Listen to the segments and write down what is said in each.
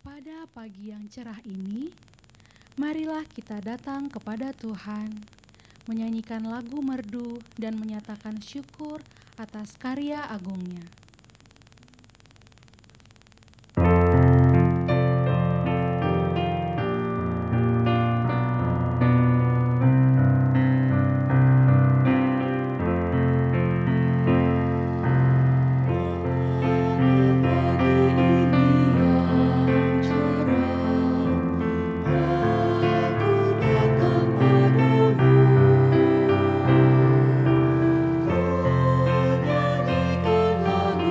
Pada pagi yang cerah ini, marilah kita datang kepada Tuhan, menyanyikan lagu merdu dan menyatakan syukur atas karya agungnya. Nyanyikan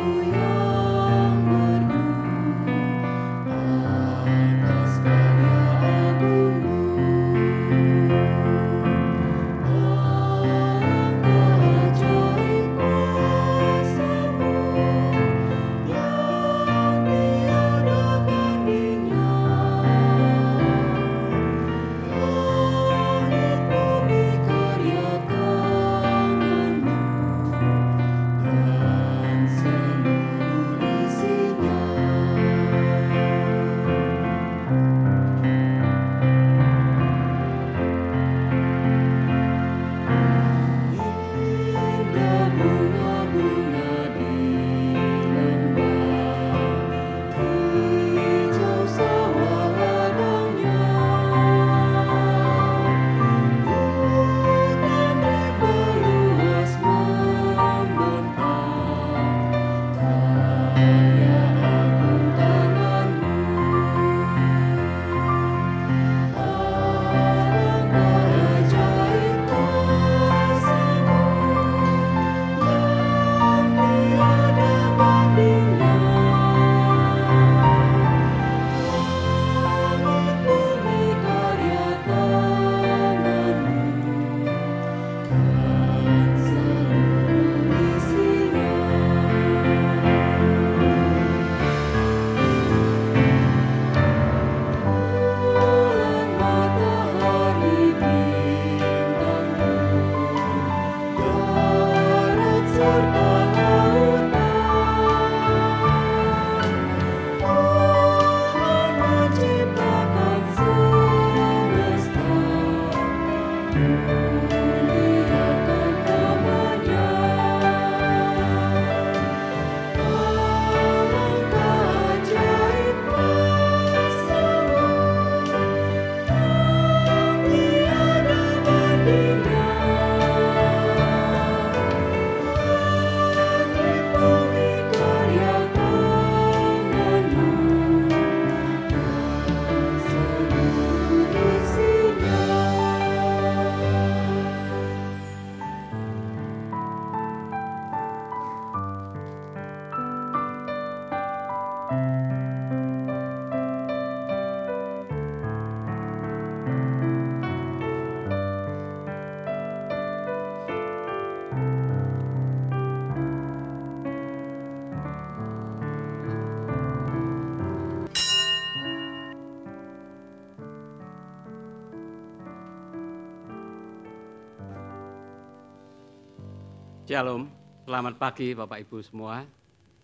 Shalom, selamat pagi Bapak Ibu semua.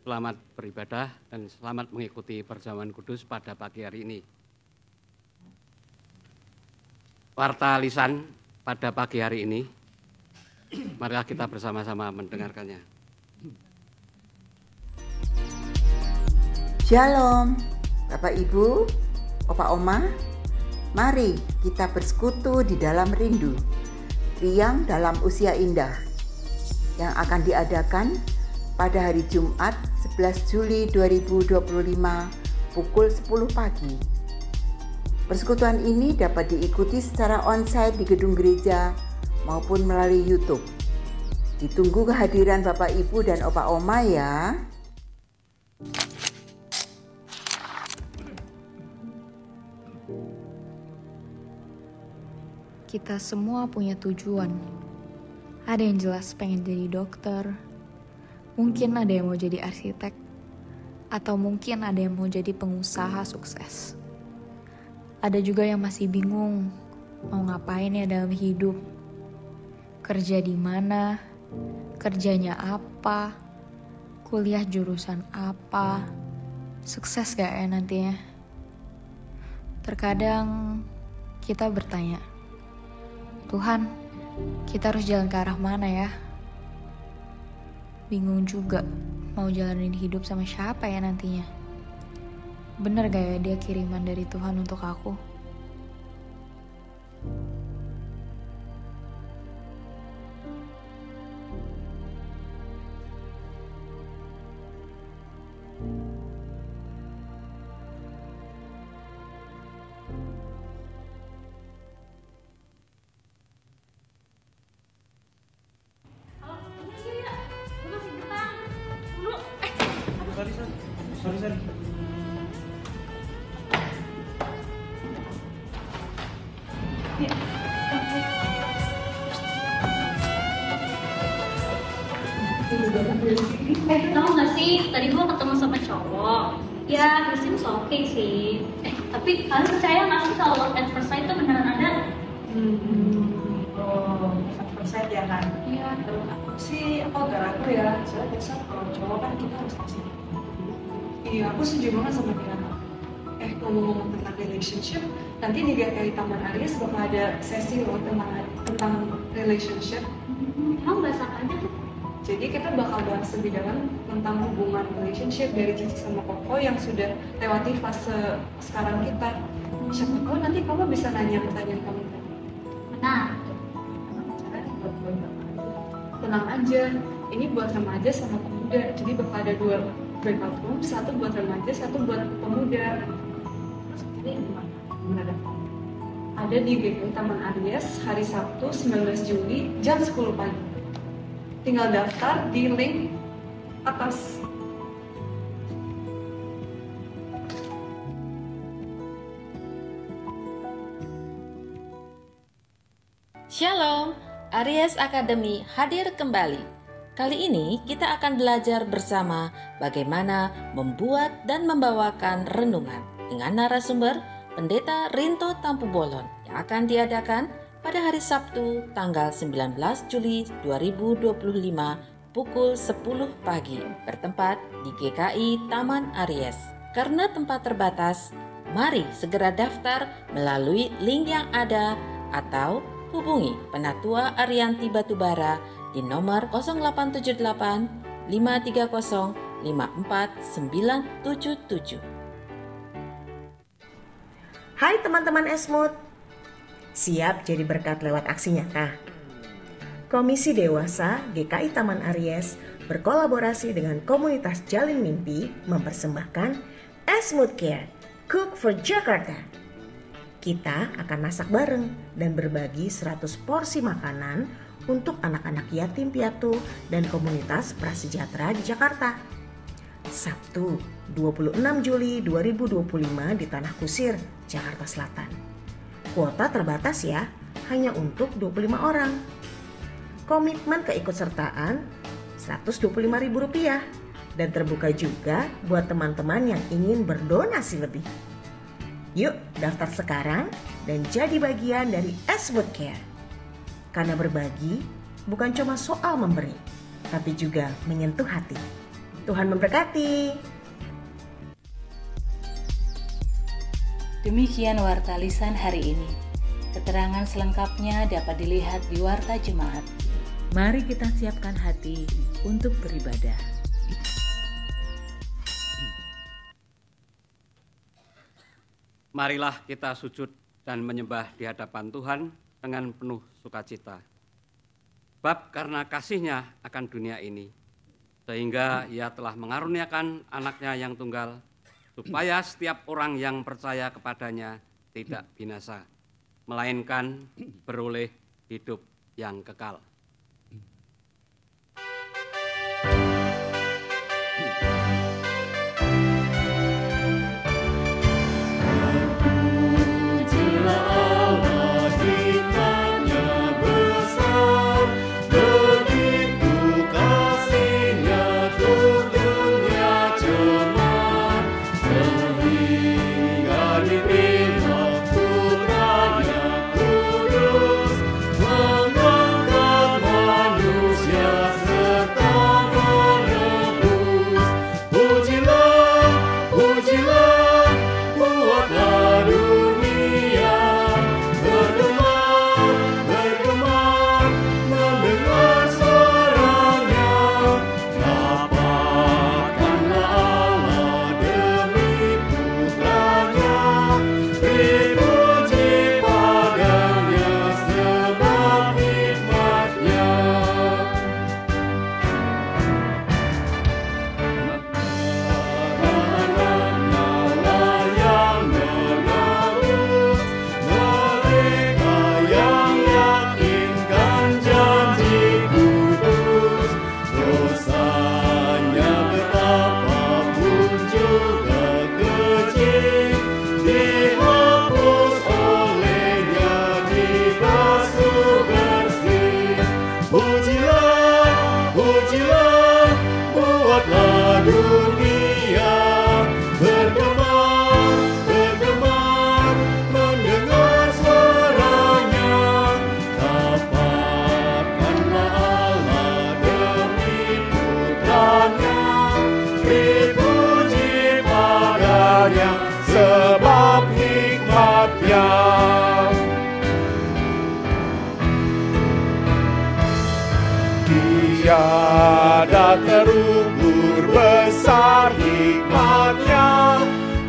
Selamat beribadah dan selamat mengikuti perjamuan kudus pada pagi hari ini. Warta lisan pada pagi hari ini, marilah kita bersama-sama mendengarkannya. Shalom, Bapak Ibu, Opa Oma, mari kita bersekutu di dalam rindu, riang dalam usia indah, yang akan diadakan pada hari Jumat 11 Juli 2025 pukul 10 pagi. Persekutuan ini dapat diikuti secara onsite di gedung gereja maupun melalui YouTube. Ditunggu kehadiran Bapak Ibu dan Opa Oma ya. Kita semua punya tujuan. Ada yang jelas pengen jadi dokter, mungkin ada yang mau jadi arsitek, atau mungkin ada yang mau jadi pengusaha sukses. Ada juga yang masih bingung mau ngapain ya dalam hidup. Kerja di mana, kerjanya apa, kuliah jurusan apa, sukses gak ya nantinya. Terkadang kita bertanya, Tuhan, kita harus jalan ke arah mana ya? Bingung juga mau jalanin hidup sama siapa ya nantinya. Bener gak ya dia kiriman dari Tuhan untuk aku? Sorry. Tahu gak sih, tadi gue ketemu sama cowok. Ya, he seems okay sih. Tapi kalian percaya gak sih kalau love at first sight itu beneran ada? At first sight ya kan? Iya. Kalau aku sih, aku agak ragu ya. Soalnya biasa kalau cowok kan kita harus kasih. Iya, aku setuju banget sama dia. Ngomong-ngomong tentang relationship, nanti di GKI Taman Aries bakal ada sesi loh tentang relationship. Emang bahas apa aja tuh? Jadi kita bakal bahas lebih dalam tentang hubungan relationship dari Cici sama Koko yang sudah lewati fase sekarang kita. Siapa tahu nanti kamu bisa nanya pertanyaan kamu tadi. Nah, Tenang aja, ini buat remaja sama pemuda. Jadi bakal ada 2 breakout room, satu buat remaja, satu buat pemuda. Ini gimana? Ada di GKI Taman Aries hari Sabtu 19 Juli jam 10 pagi. Tinggal daftar di link atas. Shalom, Aries Academy hadir kembali. Kali ini kita akan belajar bersama bagaimana membuat dan membawakan renungan dengan narasumber Pendeta Rinto Tampubolon yang akan diadakan pada hari Sabtu tanggal 19 Juli 2025 pukul 10 pagi bertempat di GKI Taman Aries. Karena tempat terbatas, mari segera daftar melalui link yang ada atau hubungi Penatua Arianti Batubara di nomor 0878 530 54977. Hai teman-teman Esmut, siap jadi berkat lewat aksi nyata? Komisi Dewasa GKI Taman Aries berkolaborasi dengan komunitas Jalin Mimpi mempersembahkan Esmut Care, Cook for Jakarta. Kita akan masak bareng dan berbagi 100 porsi makanan untuk anak-anak yatim piatu dan komunitas prasejahtera di Jakarta. Sabtu 26 Juli 2025 di Tanah Kusir, Jakarta Selatan. Kuota terbatas ya, hanya untuk 25 orang. Komitmen keikutsertaan Rp125.000 dan terbuka juga buat teman-teman yang ingin berdonasi lebih. Yuk daftar sekarang dan jadi bagian dari Esmut Care. Karena berbagi bukan cuma soal memberi, tapi juga menyentuh hati. Tuhan memberkati. Demikian Warta Lisan hari ini. Keterangan selengkapnya dapat dilihat di Warta Jemaat. Mari kita siapkan hati untuk beribadah. Marilah kita sujud dan menyembah di hadapan Tuhan dengan penuh sukacita. Bab karena kasih-Nya akan dunia ini, sehingga Ia telah mengaruniakan anaknya yang tunggal, supaya setiap orang yang percaya kepadanya tidak binasa, melainkan beroleh hidup yang kekal. Tiada terukur besar hikmatnya,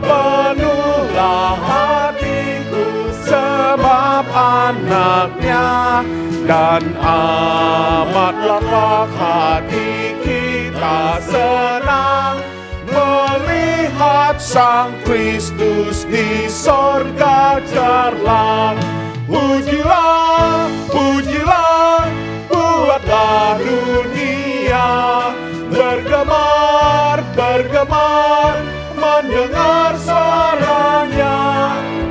penuhlah hatiku sebab anaknya, dan amatlah hati kita senang melihat Sang Kristus di sorga cerlang. Pujilah, pujilah, buatlah dunia bergemar, bergemar, mendengar suaranya.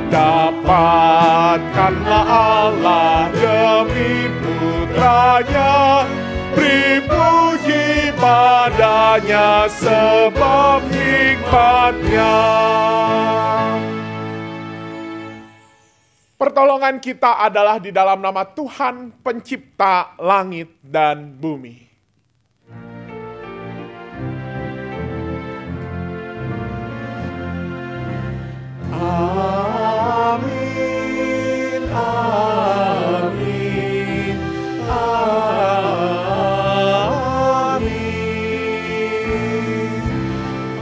Dapatkanlah Allah demi putranya, beri puji padanya sebab hikmatnya. Pertolongan kita adalah di dalam nama Tuhan pencipta langit dan bumi. Amin, amin, amin,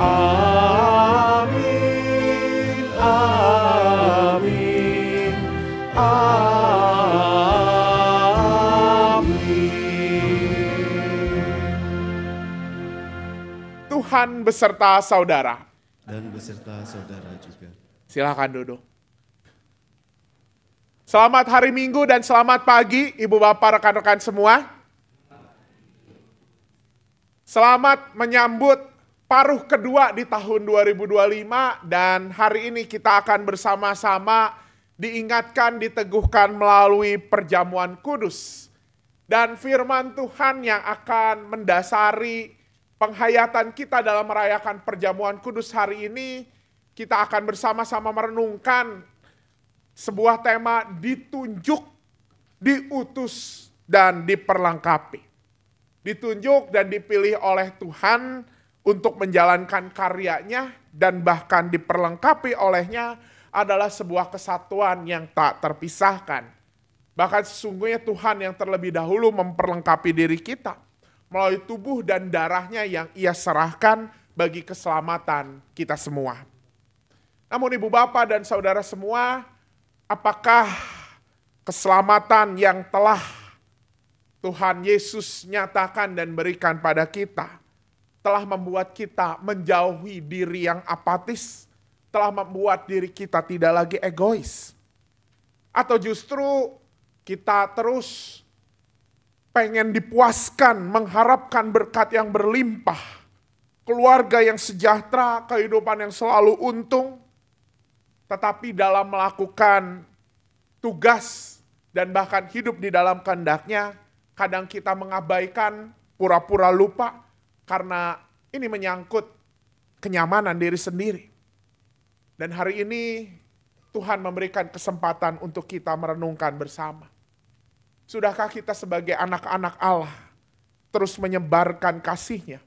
amin, amin, amin. Tuhan beserta saudara. Dan beserta saudara juga. Silakan duduk. Selamat hari Minggu dan selamat pagi Ibu Bapak rekan-rekan semua. Selamat menyambut paruh kedua di tahun 2025 dan hari ini kita akan bersama-sama diingatkan, diteguhkan melalui perjamuan kudus. Dan firman Tuhan yang akan mendasari penghayatan kita dalam merayakan perjamuan kudus hari ini, kita akan bersama-sama merenungkan sebuah tema ditunjuk, diutus, dan diperlengkapi. ditunjuk dan dipilih oleh Tuhan untuk menjalankan karyanya dan bahkan diperlengkapi olehnya adalah sebuah kesatuan yang tak terpisahkan. Bahkan sesungguhnya Tuhan yang terlebih dahulu memperlengkapi diri kita melalui tubuh dan darahnya yang Ia serahkan bagi keselamatan kita semua. Namun ibu bapak dan saudara semua, apakah keselamatan yang telah Tuhan Yesus nyatakan dan berikan pada kita telah membuat kita menjauhi diri yang apatis, telah membuat diri kita tidak lagi egois? Atau justru kita terus pengen dipuaskan, mengharapkan berkat yang berlimpah, keluarga yang sejahtera, kehidupan yang selalu untung, tetapi dalam melakukan tugas dan bahkan hidup di dalam kehendak-Nya, kadang kita mengabaikan, pura-pura lupa, karena ini menyangkut kenyamanan diri sendiri. Dan hari ini Tuhan memberikan kesempatan untuk kita merenungkan bersama. Sudahkah kita sebagai anak-anak Allah terus menyebarkan kasih-Nya,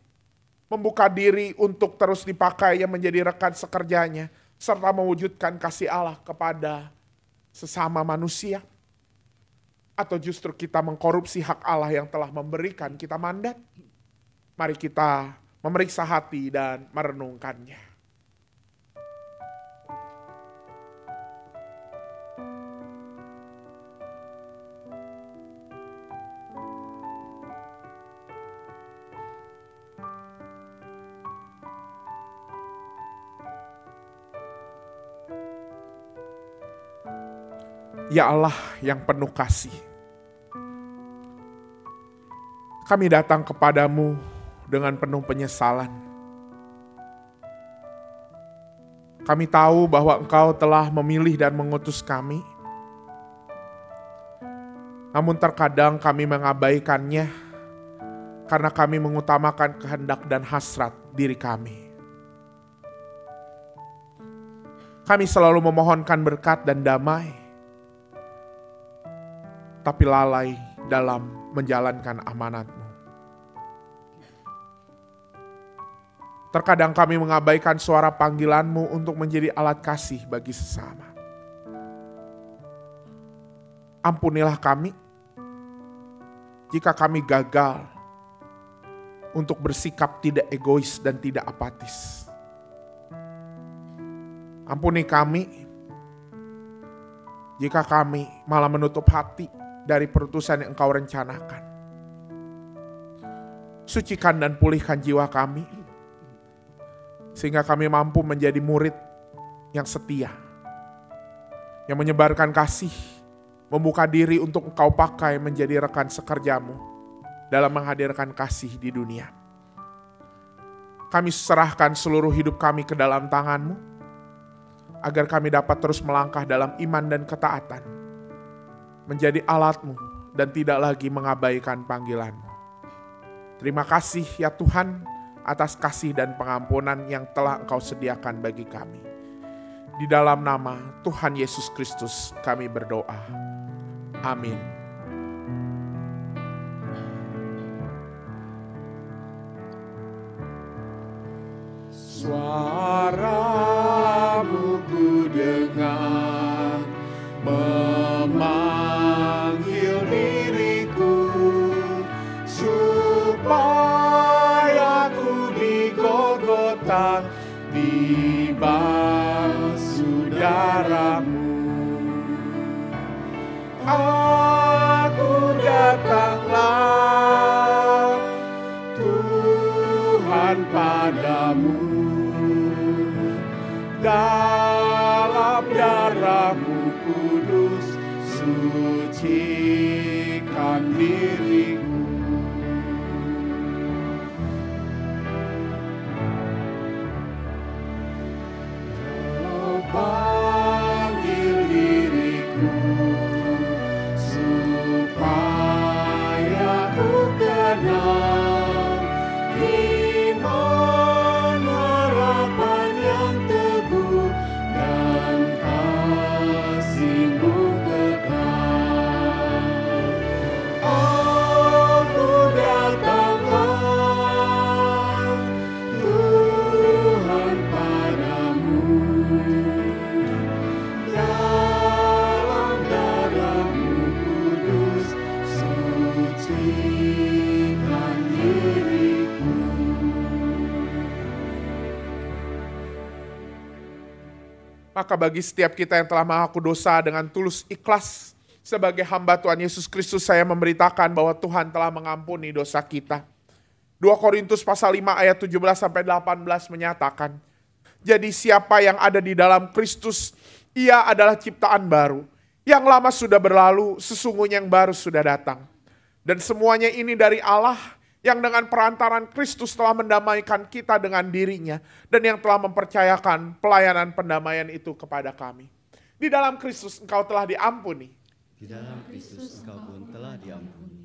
membuka diri untuk terus dipakai yang menjadi rekan sekerjanya, serta mewujudkan kasih Allah kepada sesama manusia? Atau justru kita mengkorupsi hak Allah yang telah memberikan kita mandat? Mari kita memeriksa hati dan merenungkannya. Ya Allah yang penuh kasih, kami datang kepadamu dengan penuh penyesalan. Kami tahu bahwa Engkau telah memilih dan mengutus kami. Namun terkadang kami mengabaikannya karena kami mengutamakan kehendak dan hasrat diri kami. Kami selalu memohonkan berkat dan damai, tapi lalai dalam menjalankan amanat-Mu. Terkadang kami mengabaikan suara panggilan-Mu untuk menjadi alat kasih bagi sesama. Ampunilah kami jika kami gagal untuk bersikap tidak egois dan tidak apatis. Ampuni kami jika kami malah menutup hati dari perutusan yang Engkau rencanakan. Sucikan dan pulihkan jiwa kami, sehingga kami mampu menjadi murid yang setia, yang menyebarkan kasih, membuka diri untuk Engkau pakai menjadi rekan sekerja-Mu dalam menghadirkan kasih di dunia. Kami serahkan seluruh hidup kami ke dalam tangan-Mu, agar kami dapat terus melangkah dalam iman dan ketaatan, menjadi alat-Mu dan tidak lagi mengabaikan panggilan-Mu. Terima kasih ya Tuhan atas kasih dan pengampunan yang telah Engkau sediakan bagi kami. Di dalam nama Tuhan Yesus Kristus kami berdoa. Amin. Suara-Mu ku dengar memanggil diriku, supaya ku di Golgota dibasuh darah-Mu. Aku datanglah Tuhan padamu, dalam darah-Mu kudus sucikan diriku. Panggil diriku supaya ku kenal iman harapan yang teguh dan kasih-Mu kekal. Aku datang maka bagi setiap kita yang telah mengaku dosa dengan tulus ikhlas sebagai hamba Tuhan Yesus Kristus, saya memberitakan bahwa Tuhan telah mengampuni dosa kita. 2 Korintus pasal 5 ayat 17-18 menyatakan, jadi siapa yang ada di dalam Kristus, ia adalah ciptaan baru. Yang lama sudah berlalu, sesungguhnya yang baru sudah datang. Dan semuanya ini dari Allah yang dengan perantaran Kristus telah mendamaikan kita dengan dirinya dan yang telah mempercayakan pelayanan pendamaian itu kepada kami. Di dalam Kristus engkau telah diampuni. Di dalam Kristus engkau pun telah diampuni.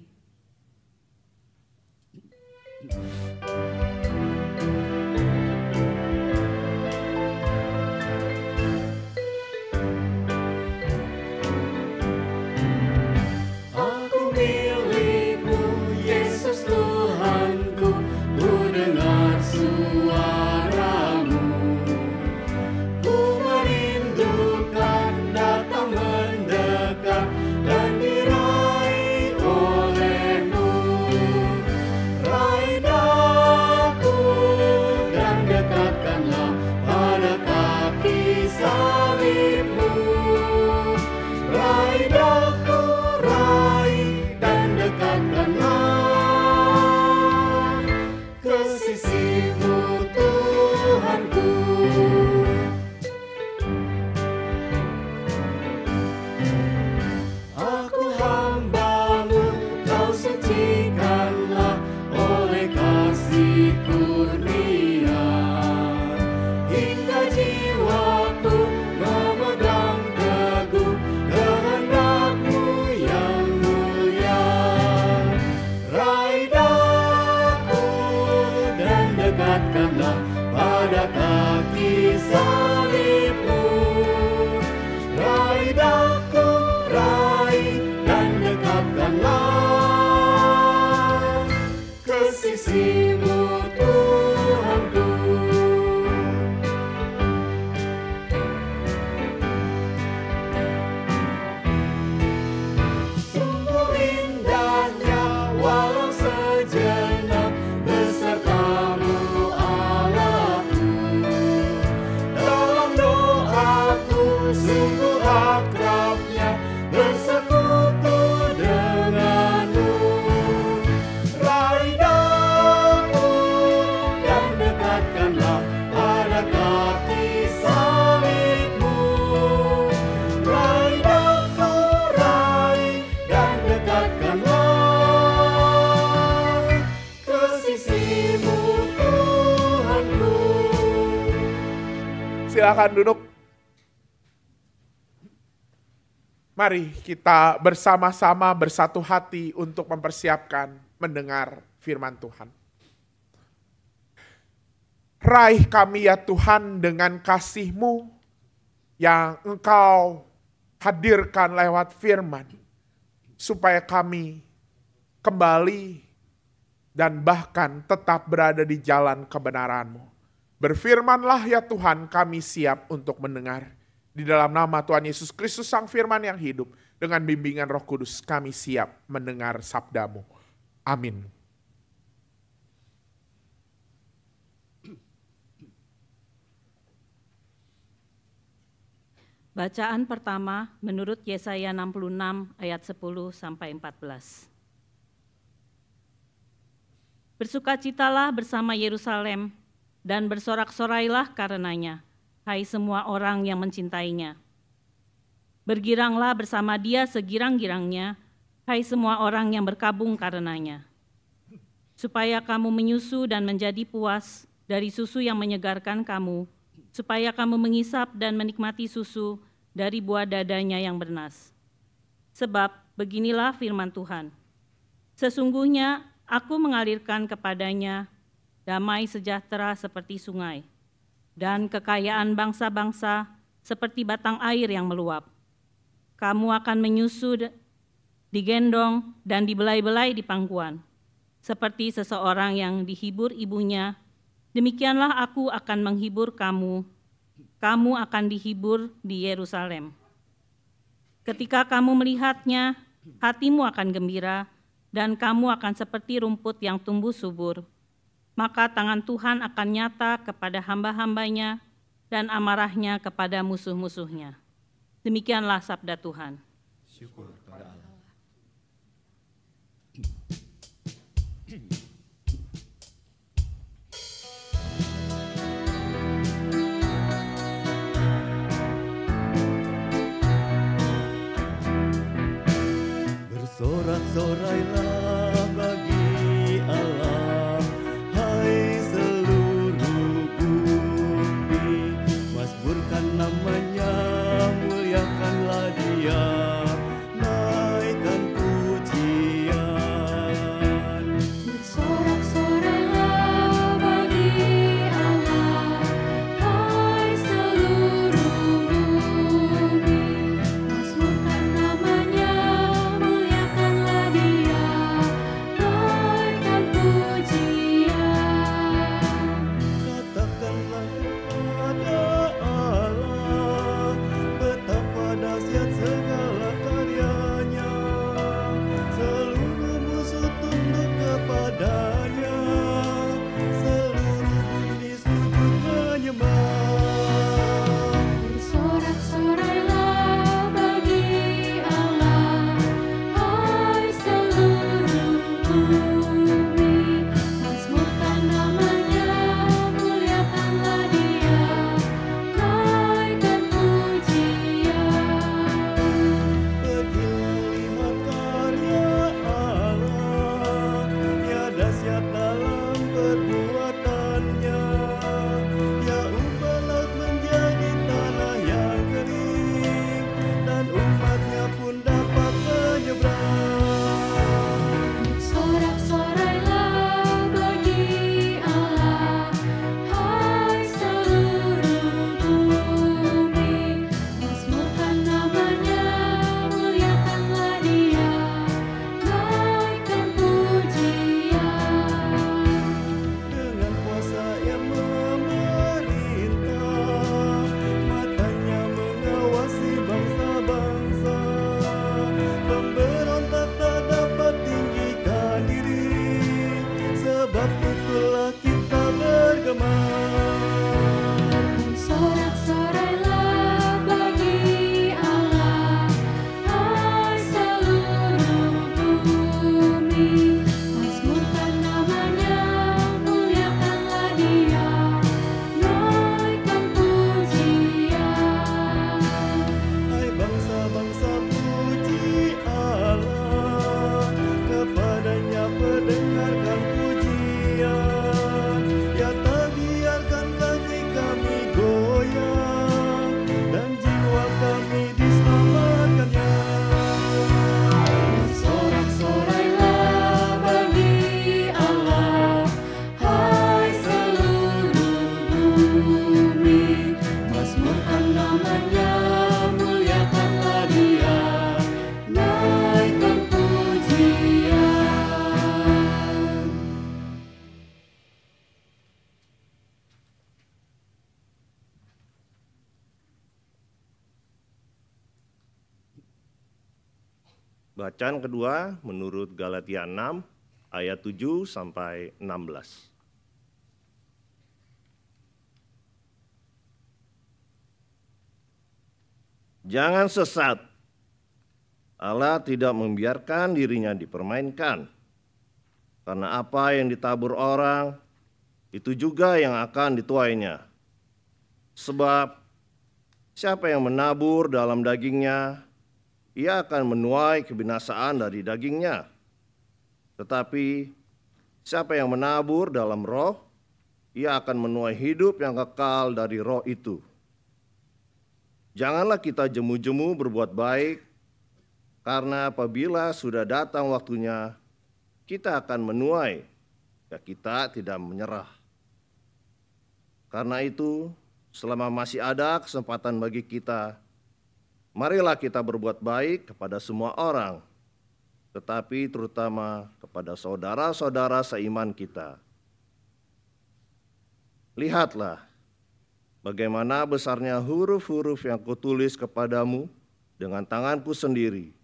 Silakan duduk. Mari kita bersama-sama bersatu hati untuk mempersiapkan mendengar firman Tuhan. Raih kami ya Tuhan dengan kasih-Mu yang Engkau hadirkan lewat firman, supaya kami kembali dan bahkan tetap berada di jalan kebenaran-Mu. Berfirmanlah ya Tuhan, kami siap untuk mendengar. Di dalam nama Tuhan Yesus Kristus Sang Firman yang hidup, dengan bimbingan Roh Kudus kami siap mendengar sabda-Mu. Amin. Bacaan pertama menurut Yesaya 66 ayat 10-14. Bersukacitalah bersama Yerusalem, dan bersorak-sorailah karenanya, hai semua orang yang mencintainya. Bergiranglah bersama dia segirang-girangnya, hai semua orang yang berkabung karenanya. Supaya kamu menyusu dan menjadi puas dari susu yang menyegarkan kamu, supaya kamu mengisap dan menikmati susu dari buah dadanya yang bernas. Sebab beginilah firman Tuhan, sesungguhnya aku mengalirkan kepadanya damai sejahtera seperti sungai, dan kekayaan bangsa-bangsa seperti batang air yang meluap. Kamu akan menyusu, digendong, dan dibelai-belai di pangkuan. Seperti seseorang yang dihibur ibunya, demikianlah aku akan menghibur kamu. Kamu akan dihibur di Yerusalem. Ketika kamu melihatnya, hatimu akan gembira, dan kamu akan seperti rumput yang tumbuh subur. Maka tangan Tuhan akan nyata kepada hamba-hambanya, dan amarahnya kepada musuh-musuhnya. Demikianlah sabda Tuhan. Syukur pada Allah. Bersorak-sorailah bagi Allah, hai seluruh bumi. Mazmurkan namanya, muliakanlah Dia, naikkan pujian. Bersorak-sorailah bagi Allah, hai seluruh bumi. Mazmurkan namanya, muliakanlah Dia, naikkan pujian. Katakanlah kepada Allah, betapa dahsyat segala karyanya. Seluruh musuh tunduk kepadanya, seluruh bumi sujud menyembah. Bersorak-sorailah bagi Allah, hai seluruh bumi. Mazmurkan namanya, muliakanlah Dia, naikkan pujian. Pergilah lihat karya Allah, Dia dahsyat dalam perbuatannya. Dia ubah laut menjadi tanah yang kering, dan umatnya pun dapat menyeberang. Bersorak-sorailah bagi Allah, hai seluruh bumi. Mazmurkan namanya, muliakanlah Dia, naikkan pujian. Dengan kuasa yang memerintah, matanya mengawasi bangsa-bangsa. Pemberontak tak dapat tinggikan diri, sebab itulah kita bergema. Bersorak-sorailah bagi Allah, hai seluruh bumi. Mazmurkan namanya, muliakanlah Dia, naikkan pujian. Hai bangsa-bangsa, puji Allah, kepadanya pendengarkan pujian. Ya tak biarkan kaki kami goyah, dan jiwa kami diselamatkannya. Bersorak-sorailah bagi Allah, hai seluruh bumi. Mazmurkan namanya, muliakanlah Dia, naikkan pujian. Bacaan kedua menurut Galatia 6 ayat 7 sampai 16. Jangan sesat. Allah tidak membiarkan dirinya dipermainkan. Karena apa yang ditabur orang, itu juga yang akan dituainya. Sebab siapa yang menabur dalam dagingnya, ia akan menuai kebinasaan dari dagingnya. Tetapi siapa yang menabur dalam roh, ia akan menuai hidup yang kekal dari roh itu. Janganlah kita jemu-jemu berbuat baik, karena apabila sudah datang waktunya, kita akan menuai, ya kita tidak menyerah. Karena itu, selama masih ada kesempatan bagi kita, marilah kita berbuat baik kepada semua orang, tetapi terutama kepada saudara-saudara seiman kita. Lihatlah bagaimana besarnya huruf-huruf yang kutulis kepadamu dengan tanganku sendiri.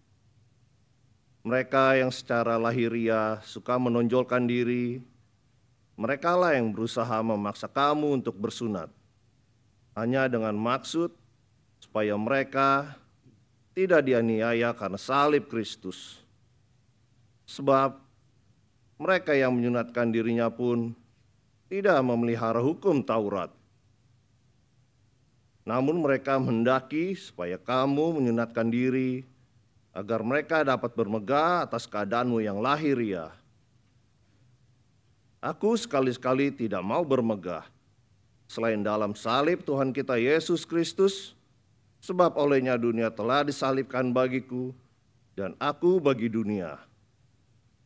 Mereka yang secara lahiriah suka menonjolkan diri, merekalah yang berusaha memaksa kamu untuk bersunat. hanya dengan maksud supaya mereka tidak dianiaya karena salib Kristus. Sebab mereka yang menyunatkan dirinya pun tidak memelihara hukum Taurat. Namun mereka menghendaki supaya kamu menyunatkan diri agar mereka dapat bermegah atas keadaanmu yang lahiriah. Aku sekali-sekali tidak mau bermegah selain dalam salib Tuhan kita Yesus Kristus, sebab olehnya dunia telah disalibkan bagiku dan aku bagi dunia.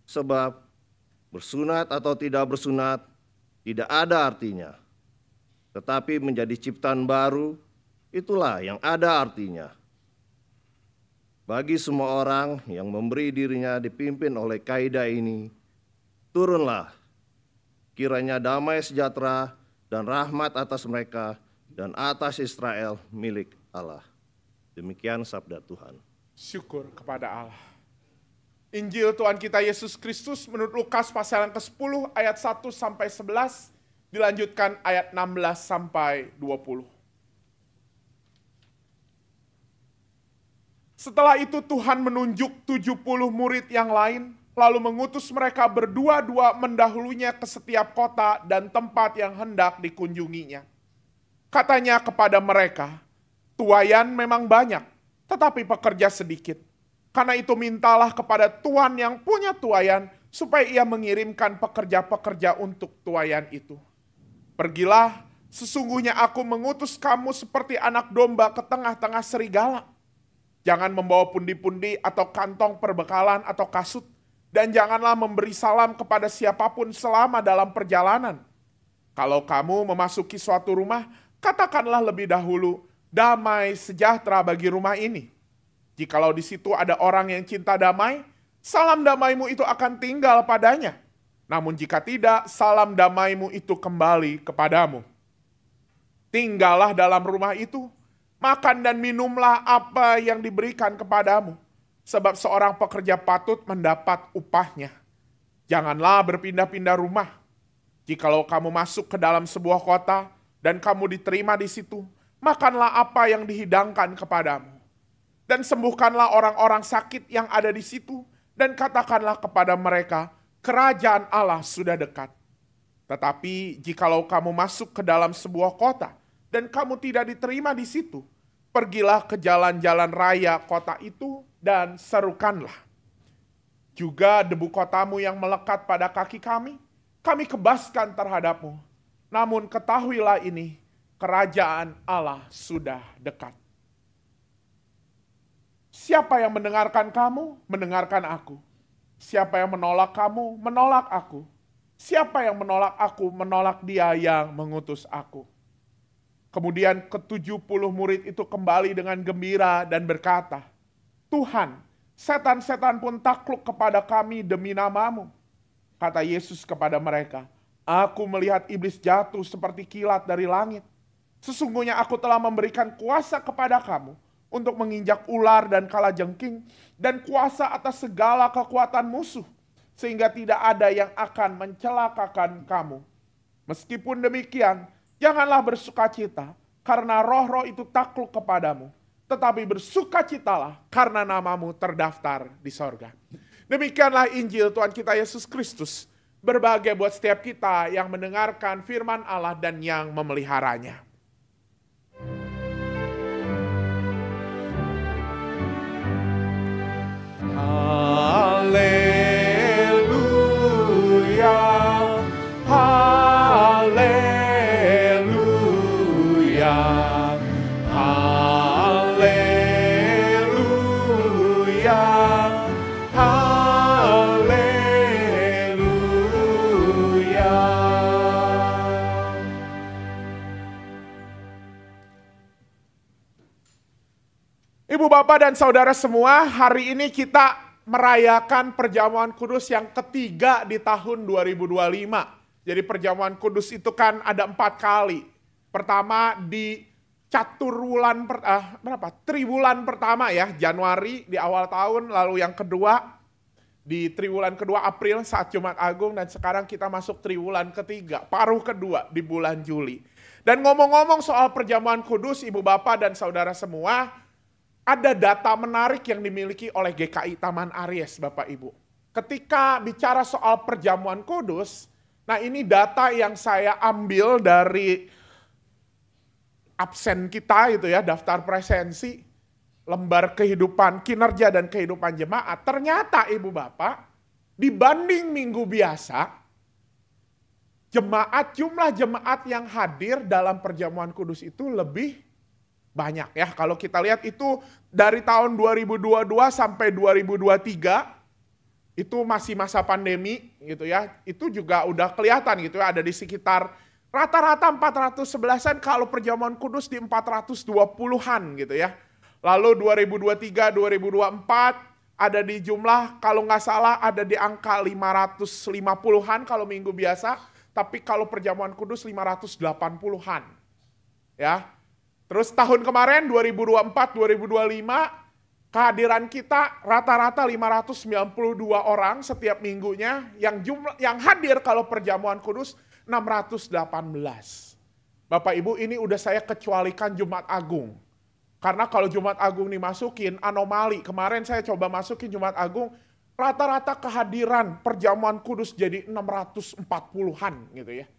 Sebab bersunat atau tidak bersunat tidak ada artinya, tetapi menjadi ciptaan baru, itulah yang ada artinya. Bagi semua orang yang memberi dirinya dipimpin oleh kaidah ini, turunlah, kiranya damai sejahtera dan rahmat atas mereka dan atas Israel milik Allah. Demikian sabda Tuhan. Syukur kepada Allah. Injil Tuhan kita Yesus Kristus menurut Lukas pasal yang ke-10 ayat 1 sampai 11, dilanjutkan ayat 16 sampai 20. Setelah itu Tuhan menunjuk 70 murid yang lain, lalu mengutus mereka berdua-dua mendahulunya ke setiap kota dan tempat yang hendak dikunjunginya. Katanya kepada mereka, tuaian memang banyak, tetapi pekerja sedikit. Karena itu mintalah kepada Tuhan yang punya tuaian, supaya ia mengirimkan pekerja-pekerja untuk tuaian itu. Pergilah, sesungguhnya aku mengutus kamu seperti anak domba ke tengah-tengah serigala. Jangan membawa pundi-pundi atau kantong perbekalan atau kasut, dan janganlah memberi salam kepada siapapun selama dalam perjalanan. Kalau kamu memasuki suatu rumah, katakanlah lebih dahulu, damai sejahtera bagi rumah ini. Jikalau di situ ada orang yang cinta damai, salam damaimu itu akan tinggal padanya. Namun jika tidak, salam damaimu itu kembali kepadamu. Tinggallah dalam rumah itu, makan dan minumlah apa yang diberikan kepadamu, sebab seorang pekerja patut mendapat upahnya. Janganlah berpindah-pindah rumah. Jikalau kamu masuk ke dalam sebuah kota dan kamu diterima di situ, makanlah apa yang dihidangkan kepadamu. Dan sembuhkanlah orang-orang sakit yang ada di situ, dan katakanlah kepada mereka, kerajaan Allah sudah dekat. Tetapi jikalau kamu masuk ke dalam sebuah kota dan kamu tidak diterima di situ, pergilah ke jalan-jalan raya kota itu dan serukanlah. Juga debu kotamu yang melekat pada kaki kami kebaskan terhadapmu. Namun ketahuilah ini, kerajaan Allah sudah dekat. Siapa yang mendengarkan kamu, mendengarkan aku. Siapa yang menolak kamu, menolak aku. Siapa yang menolak aku, menolak dia yang mengutus aku. Kemudian ke-70 murid itu kembali dengan gembira dan berkata, Tuhan, setan-setan pun takluk kepada kami demi namamu. Kata Yesus kepada mereka, aku melihat iblis jatuh seperti kilat dari langit. Sesungguhnya aku telah memberikan kuasa kepada kamu untuk menginjak ular dan kalajengking, dan kuasa atas segala kekuatan musuh, sehingga tidak ada yang akan mencelakakan kamu. Meskipun demikian, janganlah bersukacita, karena roh-roh itu takluk kepadamu, tetapi bersukacitalah karena namamu terdaftar di sorga. Demikianlah Injil Tuhan kita Yesus Kristus, berbahagia buat setiap kita yang mendengarkan firman Allah dan yang memeliharanya. Haleluya, haleluya, haleluya, haleluya. Ibu, Bapak, dan Saudara semua, hari ini kita merayakan perjamuan kudus yang ketiga di tahun 2025. Jadi perjamuan kudus itu kan ada 4 kali. Pertama di triwulan pertama ya, Januari di awal tahun, lalu yang kedua di triwulan kedua April saat Jumat Agung, dan sekarang kita masuk triwulan ketiga, paruh kedua di bulan Juli. Dan ngomong-ngomong soal perjamuan kudus, Ibu Bapak dan Saudara semua, ada data menarik yang dimiliki oleh GKI Taman Aries, Bapak Ibu. Ketika bicara soal perjamuan kudus, nah ini data yang saya ambil dari absen kita itu ya, daftar presensi, lembar kehidupan, kinerja dan kehidupan jemaat. Ternyata Ibu Bapak, dibanding minggu biasa, jumlah jemaat yang hadir dalam perjamuan kudus itu lebih banyak ya. Kalau kita lihat itu dari tahun 2022 sampai 2023, itu masih masa pandemi gitu ya. Itu juga udah kelihatan gitu ya, ada di sekitar rata-rata 411-an, kalau perjamuan kudus di 420-an gitu ya. Lalu 2023, 2024 ada di jumlah kalau nggak salah ada di angka 550-an kalau minggu biasa, tapi kalau perjamuan kudus 580-an. Ya. Terus tahun kemarin 2024, 2025 kehadiran kita rata-rata 592 orang setiap minggunya, yang hadir kalau perjamuan kudus 618. Bapak Ibu, ini udah saya kecualikan Jumat Agung. Karena kalau Jumat Agung dimasukin, anomali. Kemarin saya coba masukin Jumat Agung, rata-rata kehadiran perjamuan kudus jadi 640-an gitu ya.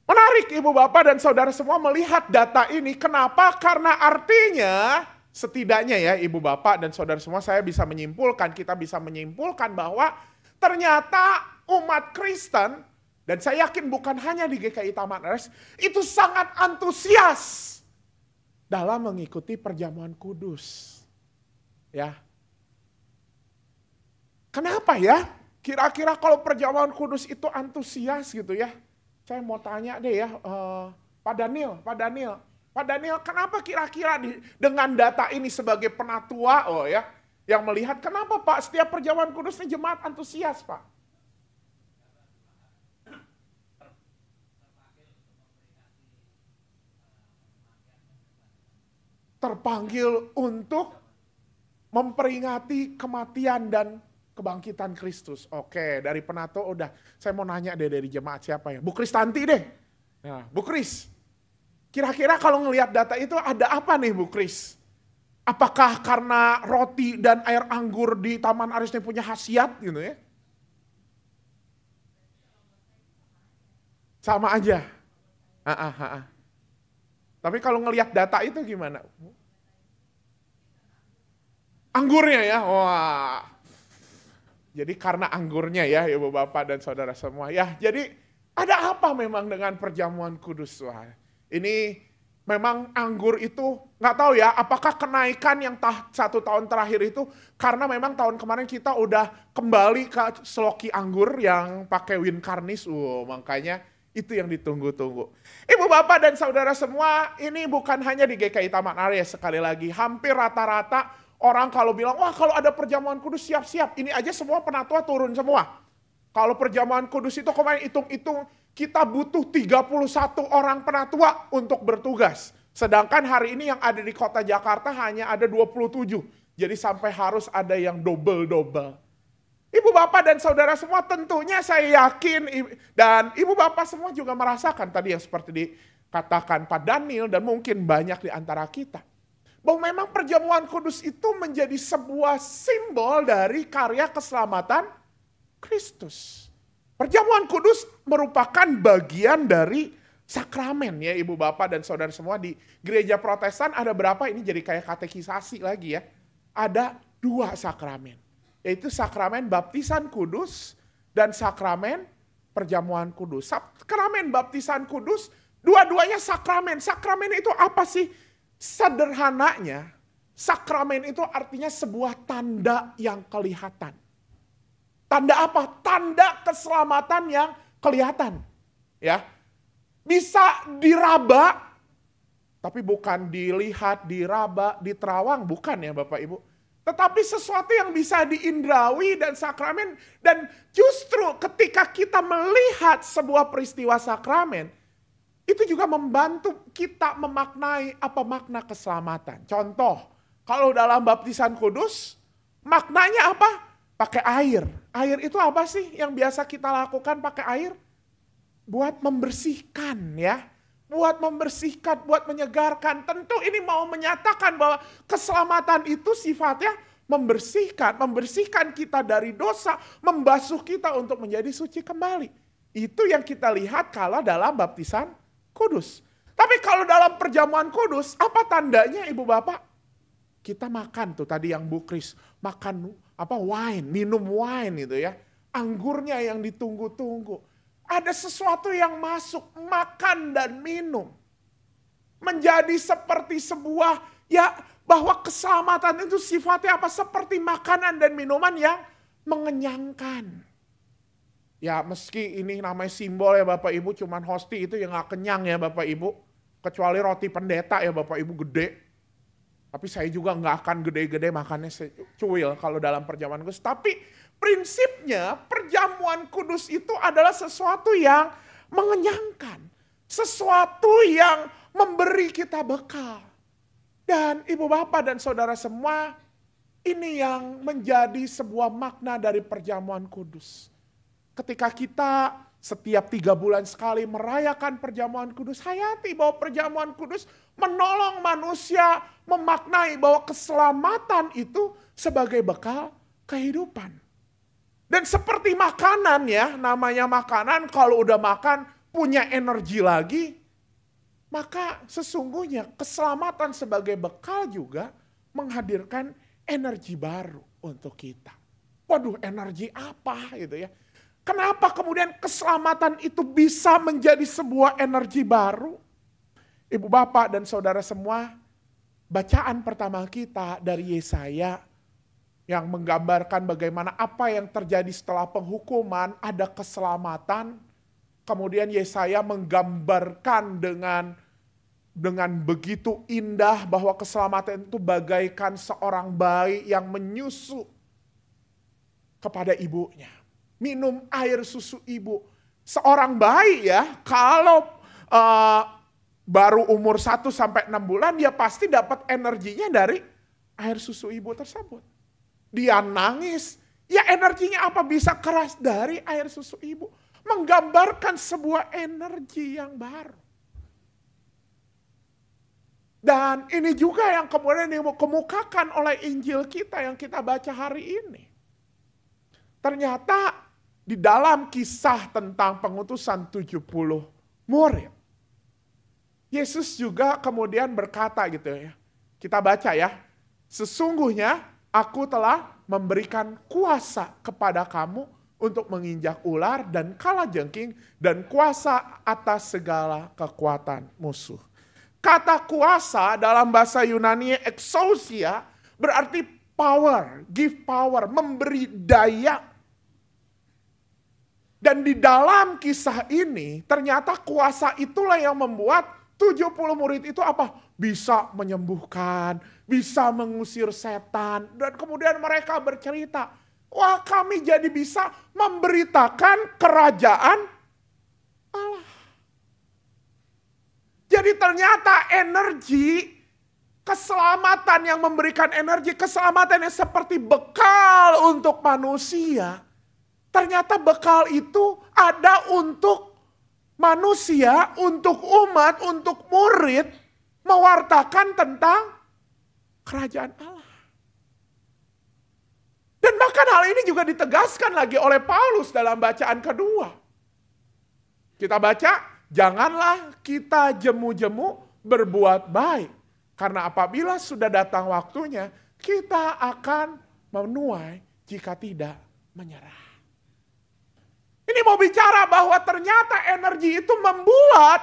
Menarik Ibu Bapak dan Saudara semua melihat data ini. Kenapa? Karena artinya setidaknya ya Ibu Bapak dan Saudara semua, saya bisa menyimpulkan, kita bisa menyimpulkan bahwa ternyata umat Kristen, dan saya yakin bukan hanya di GKI Taman Aries, itu sangat antusias dalam mengikuti perjamuan kudus. Ya. Kenapa ya? Kira-kira kalau perjamuan kudus itu antusias gitu ya. Saya mau tanya deh ya, Pak Daniel, kenapa kira-kira dengan data ini sebagai penatua yang melihat, kenapa Pak setiap perjamuan kudus ini jemaat antusias Pak? Terpanggil untuk memperingati kematian dan kebangkitan Kristus. Oke, dari penatua udah. Saya mau nanya deh dari jemaat siapa ya? Bu Kristanti deh. Nah, Bu Kris. Kira-kira kalau ngelihat data itu ada apa nih Bu Kris? Apakah karena roti dan air anggur di Taman Aries ini punya khasiat gitu ya? Sama aja. Tapi kalau ngelihat data itu gimana? Anggurnya ya, wah. Jadi karena anggurnya ya Ibu Bapak dan Saudara semua. Ya, jadi ada apa memang dengan perjamuan kudus? Wah, ini memang anggur itu nggak tahu ya, apakah kenaikan yang 1 tahun terakhir itu karena memang tahun kemarin kita udah kembali ke sloki anggur yang pakai wine karnis, makanya itu yang ditunggu-tunggu. Ibu Bapak dan Saudara semua, ini bukan hanya di GKI Taman Aries, sekali lagi hampir rata-rata orang kalau bilang, wah kalau ada perjamuan kudus siap-siap, ini aja semua penatua turun semua. Kalau perjamuan kudus itu kemarin hitung-hitung, kita butuh 31 orang penatua untuk bertugas. Sedangkan hari ini yang ada di kota Jakarta hanya ada 27. Jadi sampai harus ada yang double-double. Ibu Bapak dan Saudara semua, tentunya saya yakin, dan Ibu Bapak semua juga merasakan tadi yang seperti dikatakan Pak Daniel dan mungkin banyak di antara kita, bahwa memang perjamuan kudus itu menjadi sebuah simbol dari karya keselamatan Kristus. Perjamuan kudus merupakan bagian dari sakramen ya Ibu Bapak dan Saudara semua. Di gereja Protestan ada berapa? Ini jadi kayak katekisasi lagi ya. Ada 2 sakramen, yaitu sakramen baptisan kudus dan sakramen perjamuan kudus. Sakramen baptisan kudus, dua-duanya sakramen. Sakramen itu apa sih? Sederhananya, sakramen itu artinya sebuah tanda yang kelihatan. Tanda apa? Tanda keselamatan yang kelihatan. Ya, bisa diraba, tapi bukan dilihat, diraba, diterawang, bukan ya Bapak Ibu. Tetapi sesuatu yang bisa diindrawi dan sakramen, dan justru ketika kita melihat sebuah peristiwa sakramen, itu juga membantu kita memaknai apa makna keselamatan. Contoh, kalau dalam baptisan kudus, maknanya apa? pakai air. Air itu apa sih yang biasa kita lakukan pakai air? Buat membersihkan ya. Buat membersihkan, buat menyegarkan. Tentu ini mau menyatakan bahwa keselamatan itu sifatnya membersihkan. Membersihkan kita dari dosa, membasuh kita untuk menjadi suci kembali. Itu yang kita lihat kalau dalam baptisan kudus. Tapi kalau dalam perjamuan kudus, apa tandanya Ibu Bapak? Kita makan tuh tadi yang Bu Kris, makan wine, minum wine gitu ya. Anggurnya yang ditunggu-tunggu. Ada sesuatu yang masuk, makan dan minum. Menjadi seperti sebuah, ya bahwa keselamatan itu sifatnya apa? Seperti makanan dan minuman yang mengenyangkan. Ya meski ini namanya simbol ya Bapak Ibu, cuman hosti itu yang gak kenyang ya Bapak Ibu. Kecuali roti pendeta ya Bapak Ibu gede. Tapi saya juga gak akan gede-gede makannya cuil kalau dalam perjamuan kudus. Tapi prinsipnya perjamuan kudus itu adalah sesuatu yang mengenyangkan. Sesuatu yang memberi kita bekal. Dan Ibu Bapak dan Saudara semua, ini yang menjadi sebuah makna dari perjamuan kudus. Ketika kita setiap 3 bulan sekali merayakan perjamuan kudus, hayati bahwa perjamuan kudus menolong manusia memaknai bahwa keselamatan itu sebagai bekal kehidupan. Dan seperti makanan ya, namanya makanan kalau udah makan punya energi lagi, maka sesungguhnya keselamatan sebagai bekal juga menghadirkan energi baru untuk kita. Waduh, energi apa gitu ya. Kenapa kemudian keselamatan itu bisa menjadi sebuah energi baru? Ibu Bapak dan Saudara semua, bacaan pertama kita dari Yesaya yang menggambarkan bagaimana apa yang terjadi setelah penghukuman, ada keselamatan. Kemudian Yesaya menggambarkan dengan begitu indah bahwa keselamatan itu bagaikan seorang bayi yang menyusu kepada ibunya. Minum air susu ibu. Seorang bayi ya, kalau baru umur 1 sampai 6 bulan, dia pasti dapat energinya dari air susu ibu tersebut. Dia nangis, ya energinya apa? Bisa keras dari air susu ibu. Menggambarkan sebuah energi yang baru. Dan ini juga yang kemudian dikemukakan oleh Injil kita yang kita baca hari ini. Ternyata di dalam kisah tentang pengutusan 70 murid, Yesus juga kemudian berkata gitu ya. Kita baca ya. Sesungguhnya aku telah memberikan kuasa kepada kamu untuk menginjak ular dan kalajengking dan kuasa atas segala kekuatan musuh. Kata kuasa dalam bahasa Yunani exousia berarti power, give power, memberi daya. Dan di dalam kisah ini ternyata kuasa itulah yang membuat 70 murid itu apa? Bisa menyembuhkan, bisa mengusir setan. Dan kemudian mereka bercerita, wah kami jadi bisa memberitakan kerajaan Allah. Jadi ternyata energi, keselamatan yang memberikan energi, keselamatan yang seperti bekal untuk manusia. Ternyata bekal itu ada untuk manusia, untuk umat, untuk murid, mewartakan tentang kerajaan Allah. Dan bahkan hal ini juga ditegaskan lagi oleh Paulus dalam bacaan kedua. Kita baca, janganlah kita jemu-jemu berbuat baik. Karena apabila sudah datang waktunya, kita akan menuai jika tidak menyerah. Ini mau bicara bahwa ternyata energi itu membuat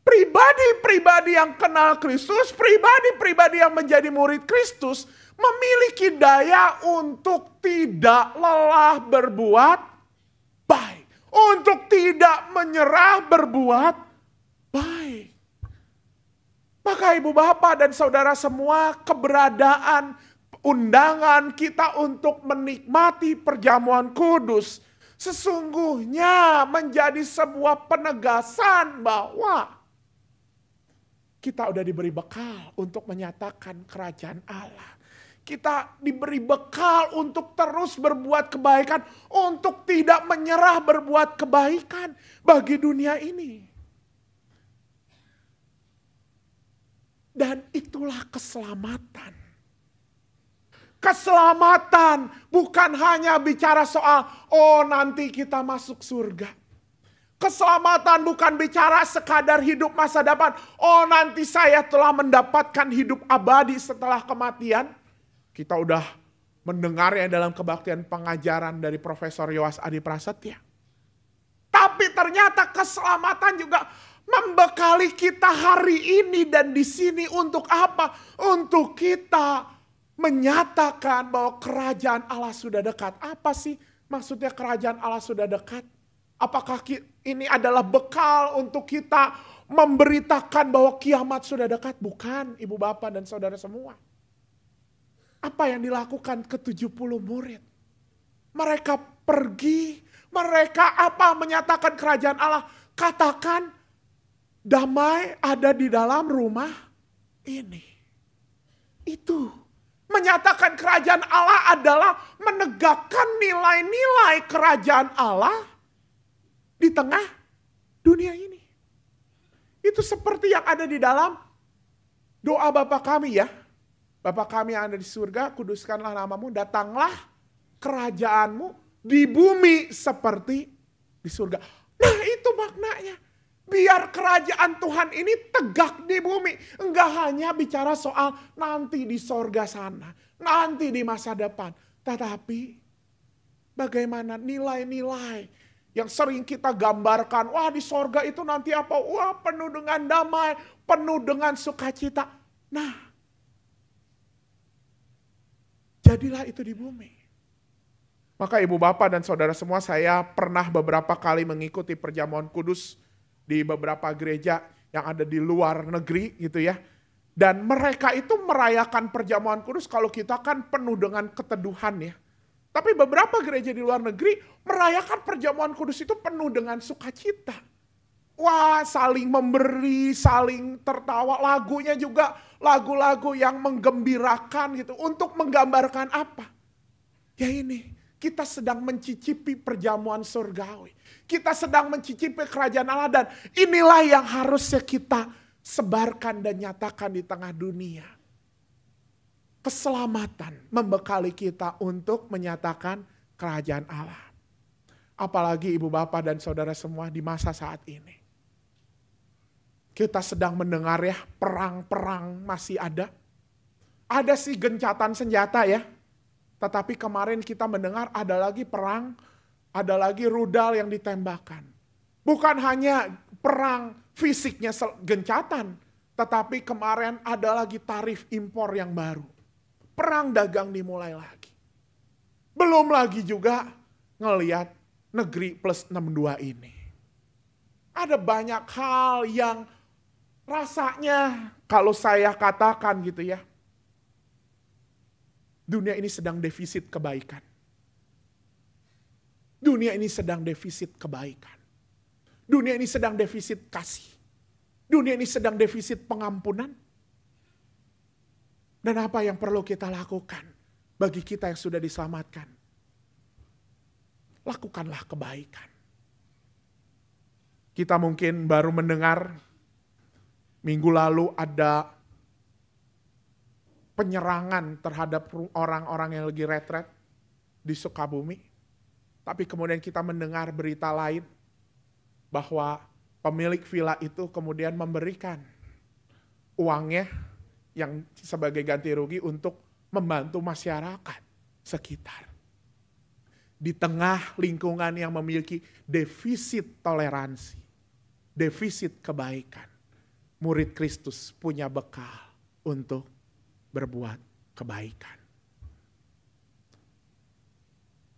pribadi-pribadi yang kenal Kristus, pribadi-pribadi yang menjadi murid Kristus, memiliki daya untuk tidak lelah berbuat baik. Untuk tidak menyerah berbuat baik. Maka Ibu Bapak dan Saudara semua, keberadaan undangan kita untuk menikmati perjamuan kudus sesungguhnya menjadi sebuah penegasan bahwa kita udah diberi bekal untuk menyatakan kerajaan Allah. Kita diberi bekal untuk terus berbuat kebaikan, untuk tidak menyerah berbuat kebaikan bagi dunia ini. Dan itulah keselamatan. Keselamatan bukan hanya bicara soal, oh nanti kita masuk surga. Keselamatan bukan bicara sekadar hidup masa depan. Oh nanti saya telah mendapatkan hidup abadi setelah kematian. Kita udah mendengarnya dalam kebaktian pengajaran dari Profesor Yowas Adi Prasetya. Tapi ternyata keselamatan juga membekali kita hari ini dan di sini untuk apa? Untuk kita menyatakan bahwa kerajaan Allah sudah dekat. Apa sih maksudnya kerajaan Allah sudah dekat? Apakah ini adalah bekal untuk kita memberitakan bahwa kiamat sudah dekat? Bukan, ibu bapak dan saudara semua. Apa yang dilakukan ke-70 murid? Mereka pergi, mereka menyatakan kerajaan Allah. Katakan damai ada di dalam rumah ini. Itu. Menyatakan kerajaan Allah adalah menegakkan nilai-nilai kerajaan Allah di tengah dunia ini. Itu seperti yang ada di dalam doa Bapa kami ya. Bapa kami yang ada di surga, kuduskanlah namamu, datanglah kerajaanmu di bumi seperti di surga. Nah itu maknanya. Biar kerajaan Tuhan ini tegak di bumi. Enggak hanya bicara soal nanti di sorga sana. Nanti di masa depan. Tetapi bagaimana nilai-nilai yang sering kita gambarkan. Wah di sorga itu nanti apa? Wah penuh dengan damai. Penuh dengan sukacita. Nah. Jadilah itu di bumi. Maka ibu bapak dan saudara semua, saya pernah beberapa kali mengikuti perjamuan kudus di beberapa gereja yang ada di luar negeri gitu ya. Dan mereka itu merayakan perjamuan kudus kalau kita kan penuh dengan keteduhan ya. Tapi beberapa gereja di luar negeri merayakan perjamuan kudus itu penuh dengan sukacita. Wah saling memberi, saling tertawa. Lagunya juga lagu-lagu yang menggembirakan gitu. Untuk menggambarkan apa? Ya ini, kita sedang mencicipi perjamuan surgawi. Kita sedang mencicipi kerajaan Allah dan inilah yang harusnya kita sebarkan dan nyatakan di tengah dunia. Keselamatan membekali kita untuk menyatakan kerajaan Allah. Apalagi ibu bapak dan saudara semua di masa saat ini. Kita sedang mendengar ya perang-perang masih ada. Ada sih gencatan senjata ya. Tetapi kemarin kita mendengar ada lagi perang, ada lagi rudal yang ditembakkan. Bukan hanya perang fisiknya gencatan, tetapi kemarin ada lagi tarif impor yang baru. Perang dagang dimulai lagi. Belum lagi juga ngelihat negeri plus 62 ini. Ada banyak hal yang rasanya kalau saya katakan gitu ya, dunia ini sedang defisit kebaikan. Dunia ini sedang defisit kebaikan. Dunia ini sedang defisit kasih. Dunia ini sedang defisit pengampunan. Dan apa yang perlu kita lakukan bagi kita yang sudah diselamatkan? Lakukanlah kebaikan. Kita mungkin baru mendengar minggu lalu ada penyerangan terhadap orang-orang yang lagi retret di Sukabumi. Tapi kemudian kita mendengar berita lain bahwa pemilik villa itu kemudian memberikan uangnya yang sebagai ganti rugi untuk membantu masyarakat sekitar. Di tengah lingkungan yang memiliki defisit toleransi, defisit kebaikan, murid Kristus punya bekal untuk berbuat kebaikan.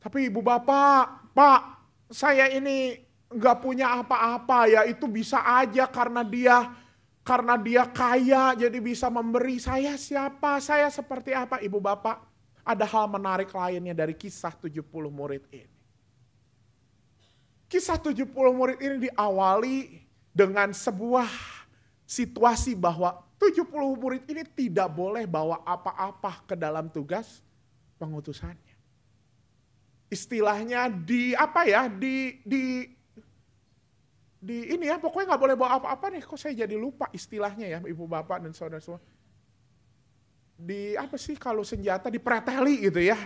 Tapi ibu bapak, Pak, saya ini nggak punya apa-apa ya, itu bisa aja karena dia kaya jadi bisa memberi. Saya siapa? Saya seperti apa ibu bapak? Ada hal menarik lainnya dari kisah 70 murid ini. Kisah 70 murid ini diawali dengan sebuah situasi bahwa 70 murid ini tidak boleh bawa apa-apa ke dalam tugas pengutusannya. Istilahnya ini ya, pokoknya nggak boleh bawa apa-apa nih. Kok saya jadi lupa istilahnya ya, ibu bapak dan saudara semua. Kalau senjata dipreteli gitu ya,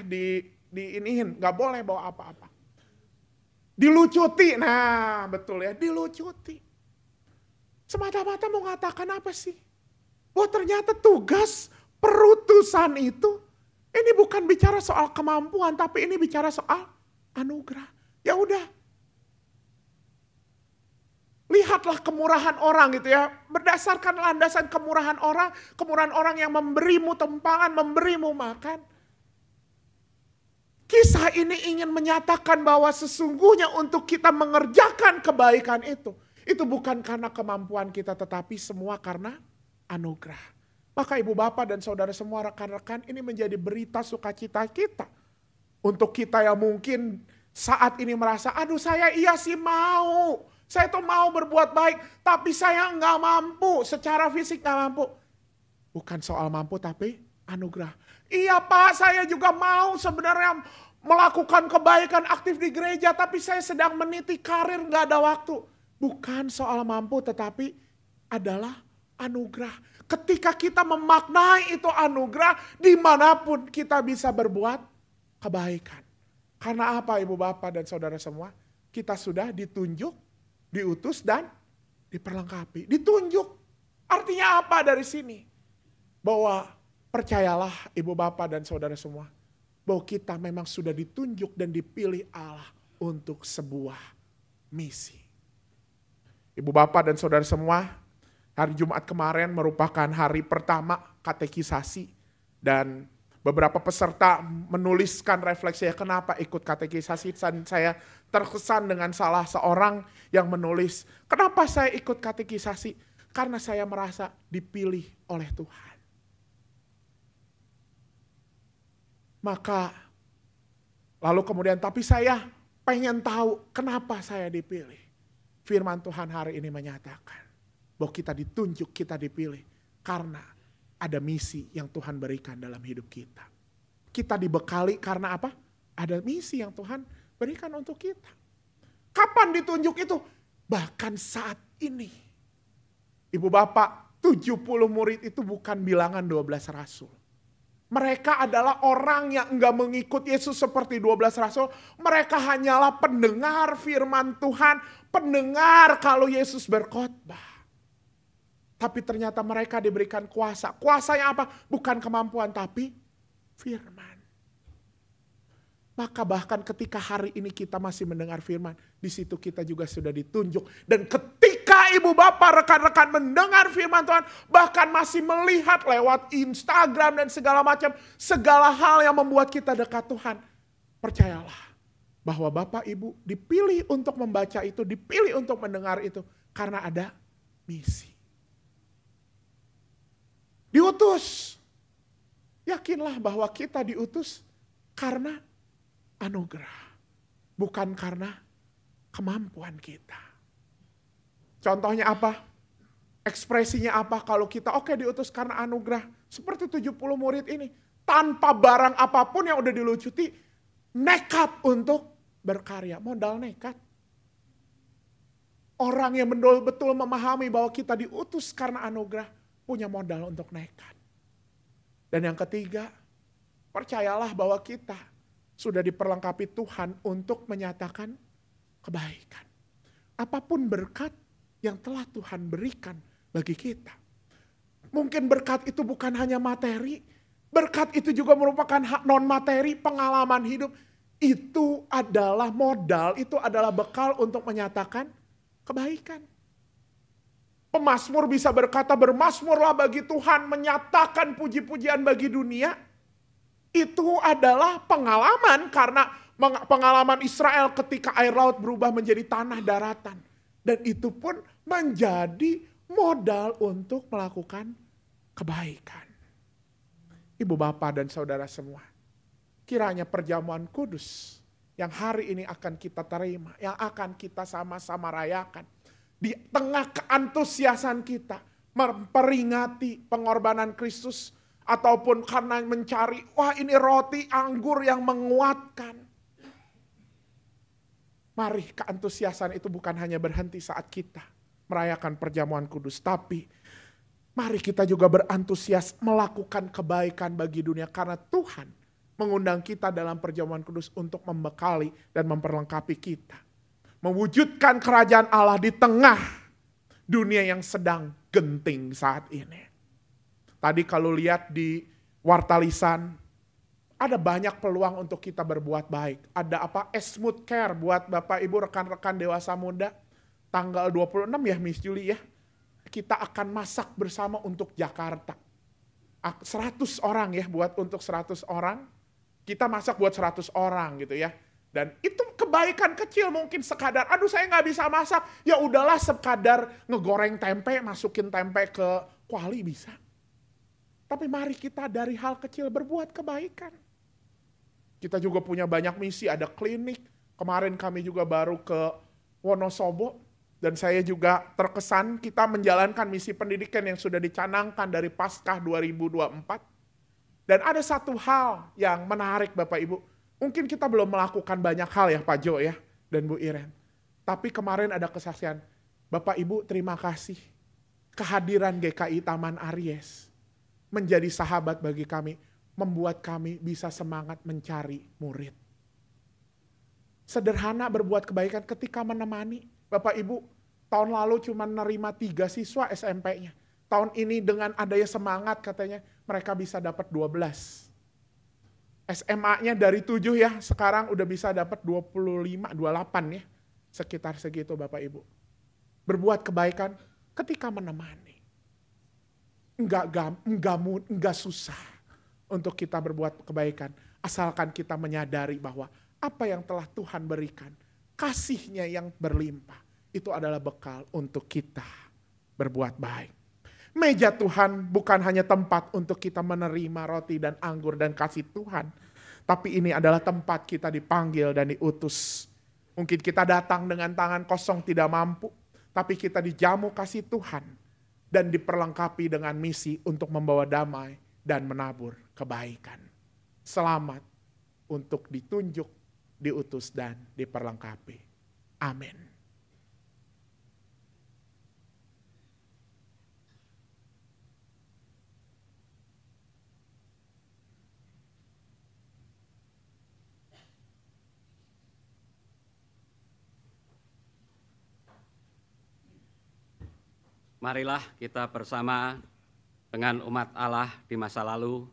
diiniin, nggak boleh bawa apa-apa. Dilucuti, nah betul ya, dilucuti. Semata-mata mau ngatakan apa sih? Bahwa ternyata tugas perutusan itu, ini bukan bicara soal kemampuan, tapi ini bicara soal anugerah. Ya udah, lihatlah kemurahan orang gitu ya. Berdasarkan landasan kemurahan orang yang memberimu tempangan, memberimu makan. Kisah ini ingin menyatakan bahwa sesungguhnya untuk kita mengerjakan kebaikan itu bukan karena kemampuan kita, tetapi semua karena anugerah. Maka ibu bapak dan saudara semua, rekan-rekan, ini menjadi berita sukacita kita. Untuk kita yang mungkin saat ini merasa, aduh saya iya sih mau. Saya tuh mau berbuat baik, tapi saya nggak mampu, secara fisik nggak mampu. Bukan soal mampu, tapi anugerah. Iya Pak, saya juga mau sebenarnya melakukan kebaikan aktif di gereja, tapi saya sedang meniti karir, nggak ada waktu. Bukan soal mampu, tetapi adalah anugerah. Ketika kita memaknai itu anugerah, dimanapun kita bisa berbuat kebaikan. Karena apa ibu bapak dan saudara semua? Kita sudah ditunjuk, diutus dan diperlengkapi. Ditunjuk. Artinya apa dari sini? Bahwa percayalah ibu bapak dan saudara semua, bahwa kita memang sudah ditunjuk dan dipilih Allah untuk sebuah misi. Ibu bapak dan saudara semua, hari Jumat kemarin merupakan hari pertama katekisasi. Dan beberapa peserta menuliskan refleksinya kenapa ikut katekisasi. Dan saya terkesan dengan salah seorang yang menulis, kenapa saya ikut katekisasi? Karena saya merasa dipilih oleh Tuhan. Maka lalu kemudian, tapi saya pengen tahu kenapa saya dipilih. Firman Tuhan hari ini menyatakan bahwa kita ditunjuk, kita dipilih karena ada misi yang Tuhan berikan dalam hidup kita. Kita dibekali karena apa? Ada misi yang Tuhan berikan untuk kita. Kapan ditunjuk itu? Bahkan saat ini. Ibu bapak, 70 murid itu bukan bilangan 12 rasul. Mereka adalah orang yang enggak mengikut Yesus seperti 12 rasul. Mereka hanyalah pendengar firman Tuhan, pendengar kalau Yesus berkhotbah. Tapi ternyata mereka diberikan kuasa. Kuasanya apa? Bukan kemampuan, tapi firman. Maka bahkan ketika hari ini kita masih mendengar firman, di situ kita juga sudah ditunjuk. Dan ketika ibu bapak, rekan-rekan mendengar firman Tuhan, bahkan masih melihat lewat Instagram dan segala macam, segala hal yang membuat kita dekat Tuhan. Percayalah bahwa bapak ibu dipilih untuk membaca itu, dipilih untuk mendengar itu, karena ada misi. Diutus. Yakinlah bahwa kita diutus karena anugerah. Bukan karena kemampuan kita. Contohnya apa? Ekspresinya apa kalau kita diutus karena anugerah. Seperti 70 murid ini. Tanpa barang apapun yang udah dilucuti. Nekat untuk berkarya. Modal nekat. Orang yang betul-betul memahami bahwa kita diutus karena anugerah. Punya modal untuk nekat. Dan yang ketiga, percayalah bahwa kita sudah diperlengkapi Tuhan untuk menyatakan kebaikan. Apapun berkat yang telah Tuhan berikan bagi kita. Mungkin berkat itu bukan hanya materi, berkat itu juga merupakan hak non materi, pengalaman hidup. Itu adalah modal, itu adalah bekal untuk menyatakan kebaikan. Pemazmur bisa berkata, bermazmurlah bagi Tuhan, menyatakan puji-pujian bagi dunia. Itu adalah pengalaman, karena pengalaman Israel ketika air laut berubah menjadi tanah daratan. Dan itu pun menjadi modal untuk melakukan kebaikan. Ibu bapak dan saudara semua, kiranya perjamuan kudus yang hari ini akan kita terima, yang akan kita sama-sama rayakan. Di tengah keantusiasan kita, memperingati pengorbanan Kristus, ataupun karena mencari, wah ini roti anggur yang menguatkan. Mari keantusiasan itu bukan hanya berhenti saat kita merayakan perjamuan kudus, tapi mari kita juga berantusias melakukan kebaikan bagi dunia, karena Tuhan mengundang kita dalam perjamuan kudus untuk membekali dan memperlengkapi kita. Mewujudkan kerajaan Allah di tengah dunia yang sedang genting saat ini. Tadi kalau lihat di warta lisan, ada banyak peluang untuk kita berbuat baik. Ada apa? Esmood Care buat Bapak Ibu rekan-rekan dewasa muda. Tanggal 26 ya Miss Julie ya. Kita akan masak bersama untuk Jakarta. 100 orang ya, buat untuk 100 orang. Kita masak buat 100 orang gitu ya. Dan itu kebaikan kecil, mungkin sekadar, aduh saya nggak bisa masak. Ya udahlah sekadar ngegoreng tempe, masukin tempe ke kuali bisa. Tapi mari kita dari hal kecil berbuat kebaikan. Kita juga punya banyak misi, ada klinik. Kemarin kami juga baru ke Wonosobo. Dan saya juga terkesan kita menjalankan misi pendidikan yang sudah dicanangkan dari Paskah 2024. Dan ada satu hal yang menarik Bapak Ibu. Mungkin kita belum melakukan banyak hal ya Pak Jo ya dan Bu Iren. Tapi kemarin ada kesaksian. Bapak Ibu terima kasih. Kehadiran GKI Taman Aries menjadi sahabat bagi kami. Membuat kami bisa semangat mencari murid. Sederhana berbuat kebaikan ketika menemani. Bapak Ibu tahun lalu cuma nerima 3 siswa SMP-nya. Tahun ini dengan adanya semangat katanya mereka bisa dapat 12. SMA-nya dari 7 ya, sekarang udah bisa dapat 25, 28 ya. Sekitar segitu Bapak Ibu. Berbuat kebaikan ketika menemani. Enggak susah untuk kita berbuat kebaikan. Asalkan kita menyadari bahwa apa yang telah Tuhan berikan, kasih-Nya yang berlimpah, itu adalah bekal untuk kita berbuat baik. Meja Tuhan bukan hanya tempat untuk kita menerima roti dan anggur dan kasih Tuhan. Tapi ini adalah tempat kita dipanggil dan diutus. Mungkin kita datang dengan tangan kosong tidak mampu. Tapi kita dijamu kasih Tuhan. Dan diperlengkapi dengan misi untuk membawa damai dan menabur kebaikan. Selamat untuk ditunjuk, diutus dan diperlengkapi. Amin. Marilah kita bersama dengan umat Allah di masa lalu,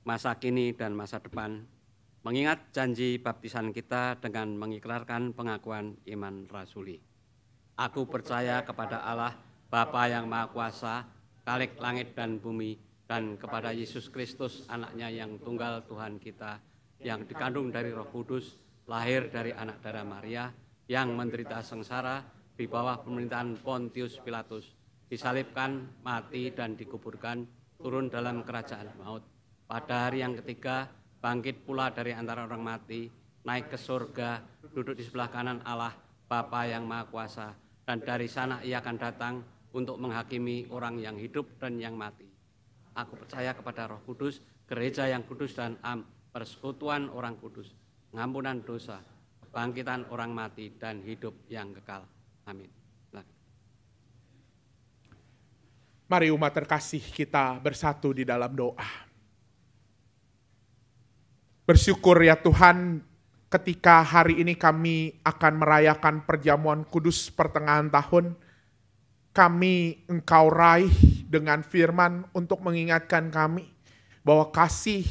masa kini, dan masa depan, mengingat janji baptisan kita dengan mengikrarkan pengakuan iman rasuli. Aku percaya kepada Allah, Bapa yang Maha Kuasa, Khalik langit dan bumi, dan kepada Yesus Kristus, anaknya yang tunggal Tuhan kita, yang dikandung dari Roh Kudus, lahir dari anak darah Maria, yang menderita sengsara di bawah pemerintahan Pontius Pilatus, disalibkan, mati, dan dikuburkan, turun dalam kerajaan maut. Pada hari yang ketiga, bangkit pula dari antara orang mati, naik ke surga, duduk di sebelah kanan Allah, Bapa yang Maha Kuasa, dan dari sana ia akan datang untuk menghakimi orang yang hidup dan yang mati. Aku percaya kepada Roh Kudus, gereja yang kudus dan persekutuan orang kudus, pengampunan dosa, kebangkitan orang mati, dan hidup yang kekal. Amin. Mari umat terkasih kita bersatu di dalam doa. Bersyukur ya Tuhan ketika hari ini kami akan merayakan perjamuan kudus pertengahan tahun. Kami Engkau raih dengan firman untuk mengingatkan kami bahwa kasih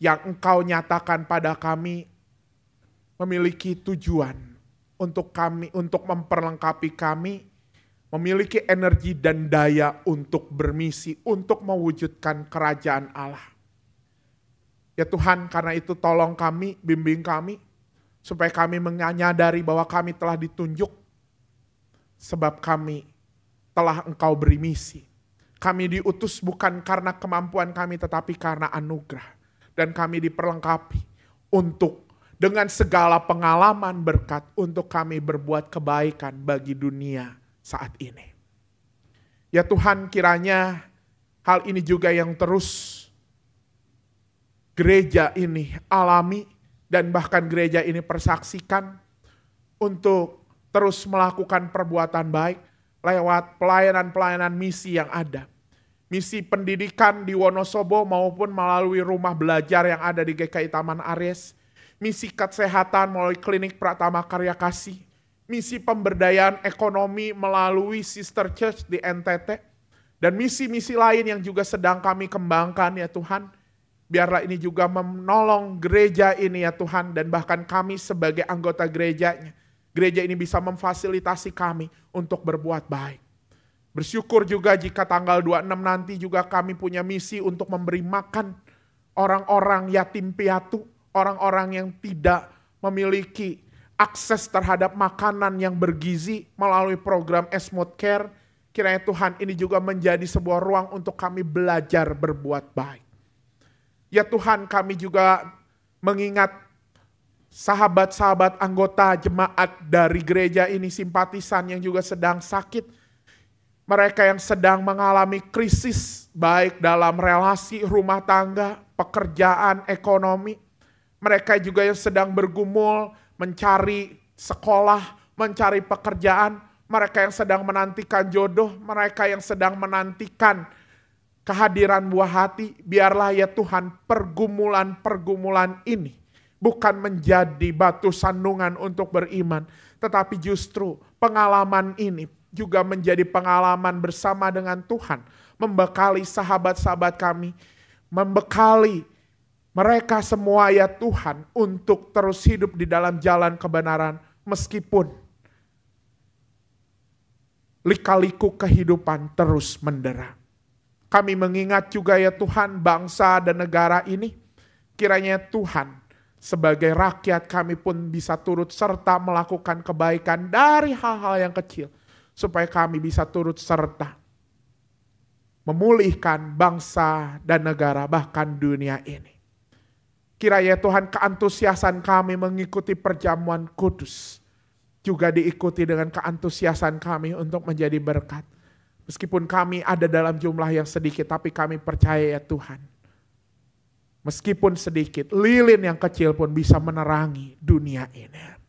yang Engkau nyatakan pada kami memiliki tujuan untuk kami, untuk memperlengkapi kami, memiliki energi dan daya untuk bermisi, untuk mewujudkan kerajaan Allah. Ya Tuhan, karena itu tolong kami, bimbing kami, supaya kami menyadari bahwa kami telah ditunjuk, sebab kami telah Engkau beri misi. Kami diutus bukan karena kemampuan kami, tetapi karena anugerah. Dan kami diperlengkapi untuk dengan segala pengalaman berkat untuk kami berbuat kebaikan bagi dunia saat ini. Ya Tuhan, kiranya hal ini juga yang terus gereja ini alami dan bahkan gereja ini persaksikan untuk terus melakukan perbuatan baik lewat pelayanan-pelayanan misi yang ada. Misi pendidikan di Wonosobo maupun melalui rumah belajar yang ada di GKI Taman Aries. Misi kesehatan melalui klinik Pratama Karya Kasih. Misi pemberdayaan ekonomi melalui Sister Church di NTT. Dan misi-misi lain yang juga sedang kami kembangkan ya Tuhan. Biarlah ini juga menolong gereja ini ya Tuhan. Dan bahkan kami sebagai anggota gerejanya. Gereja ini bisa memfasilitasi kami untuk berbuat baik. Bersyukur juga jika tanggal 26 nanti juga kami punya misi untuk memberi makan orang-orang yatim piatu. Orang-orang yang tidak memiliki akses terhadap makanan yang bergizi melalui program Esmod Care. Kiranya Tuhan ini juga menjadi sebuah ruang untuk kami belajar berbuat baik. Ya Tuhan, kami juga mengingat sahabat-sahabat anggota jemaat dari gereja ini, simpatisan yang juga sedang sakit. Mereka yang sedang mengalami krisis baik dalam relasi rumah tangga, pekerjaan, ekonomi. Mereka juga yang sedang bergumul mencari sekolah, mencari pekerjaan. Mereka yang sedang menantikan jodoh, mereka yang sedang menantikan kehadiran buah hati. Biarlah ya Tuhan pergumulan-pergumulan ini bukan menjadi batu sandungan untuk beriman. Tetapi justru pengalaman ini juga menjadi pengalaman bersama dengan Tuhan. Membekali sahabat-sahabat kami, membekali mereka semua ya Tuhan untuk terus hidup di dalam jalan kebenaran meskipun lika-liku kehidupan terus mendera. Kami mengingat juga ya Tuhan bangsa dan negara ini, kiranya Tuhan sebagai rakyat kami pun bisa turut serta melakukan kebaikan dari hal-hal yang kecil supaya kami bisa turut serta memulihkan bangsa dan negara bahkan dunia ini. Kiranya Tuhan keantusiasan kami mengikuti perjamuan kudus juga diikuti dengan keantusiasan kami untuk menjadi berkat. Meskipun kami ada dalam jumlah yang sedikit, tapi kami percaya ya Tuhan. Meskipun sedikit, lilin yang kecil pun bisa menerangi dunia ini.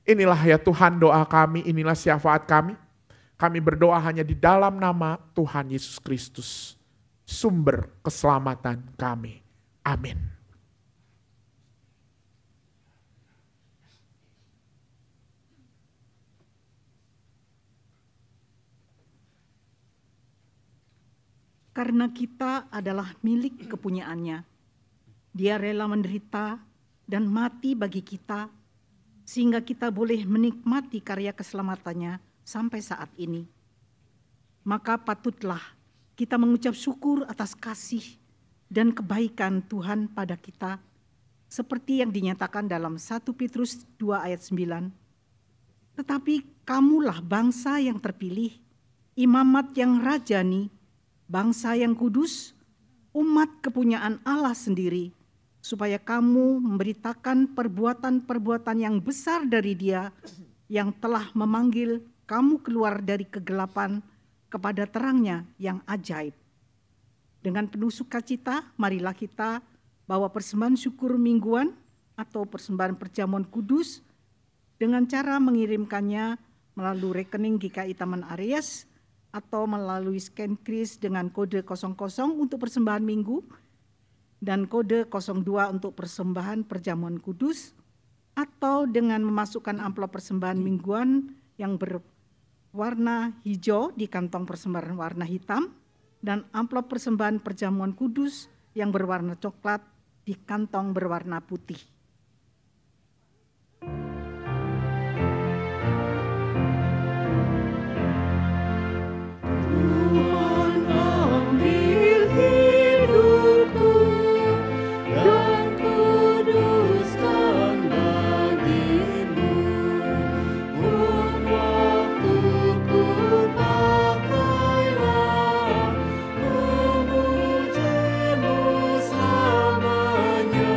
Inilah ya Tuhan doa kami, inilah syafaat kami. Kami berdoa hanya di dalam nama Tuhan Yesus Kristus, sumber keselamatan kami. Amin. Karena kita adalah milik kepunyaannya. Dia rela menderita dan mati bagi kita, sehingga kita boleh menikmati karya keselamatannya sampai saat ini. Maka patutlah kita mengucap syukur atas kasih dan kebaikan Tuhan pada kita, seperti yang dinyatakan dalam 1 Petrus 2 ayat 9. Tetapi kamulah bangsa yang terpilih, imamat yang rajani, bangsa yang kudus, umat kepunyaan Allah sendiri, supaya kamu memberitakan perbuatan-perbuatan yang besar dari Dia yang telah memanggil kamu keluar dari kegelapan kepada terangnya yang ajaib. Dengan penuh sukacita, marilah kita bawa persembahan syukur mingguan atau persembahan perjamuan kudus dengan cara mengirimkannya melalui rekening GKI Taman Aries atau melalui scan kris dengan kode 00 untuk persembahan minggu dan kode 02 untuk persembahan perjamuan kudus, atau dengan memasukkan amplop persembahan mingguan yang berwarna hijau di kantong persembahan warna hitam dan amplop persembahan perjamuan kudus yang berwarna coklat di kantong berwarna putih. Selamanya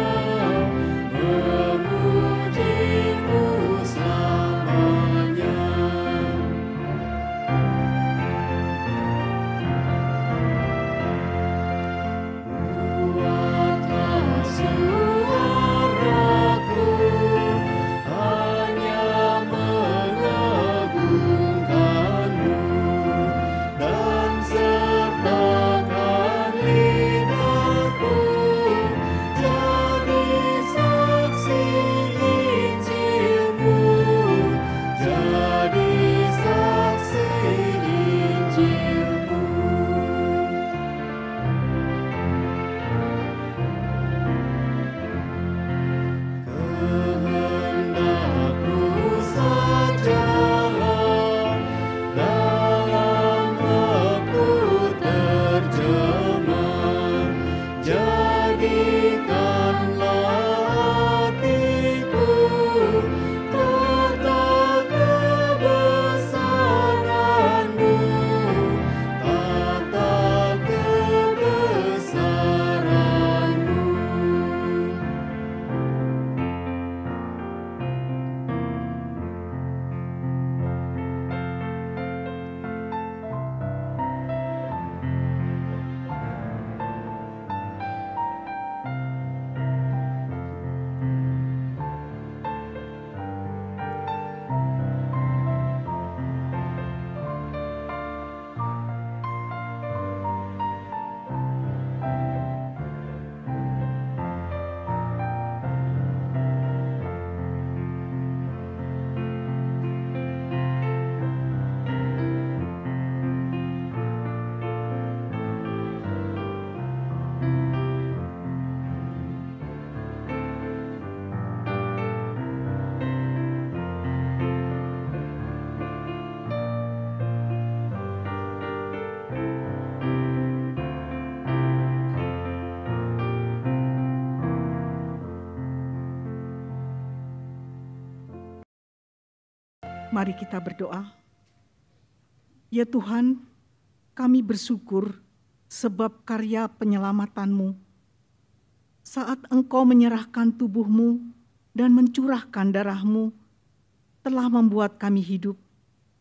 Mari kita berdoa. Ya Tuhan, kami bersyukur sebab karya penyelamatanmu. Saat Engkau menyerahkan tubuhmu dan mencurahkan darahmu, telah membuat kami hidup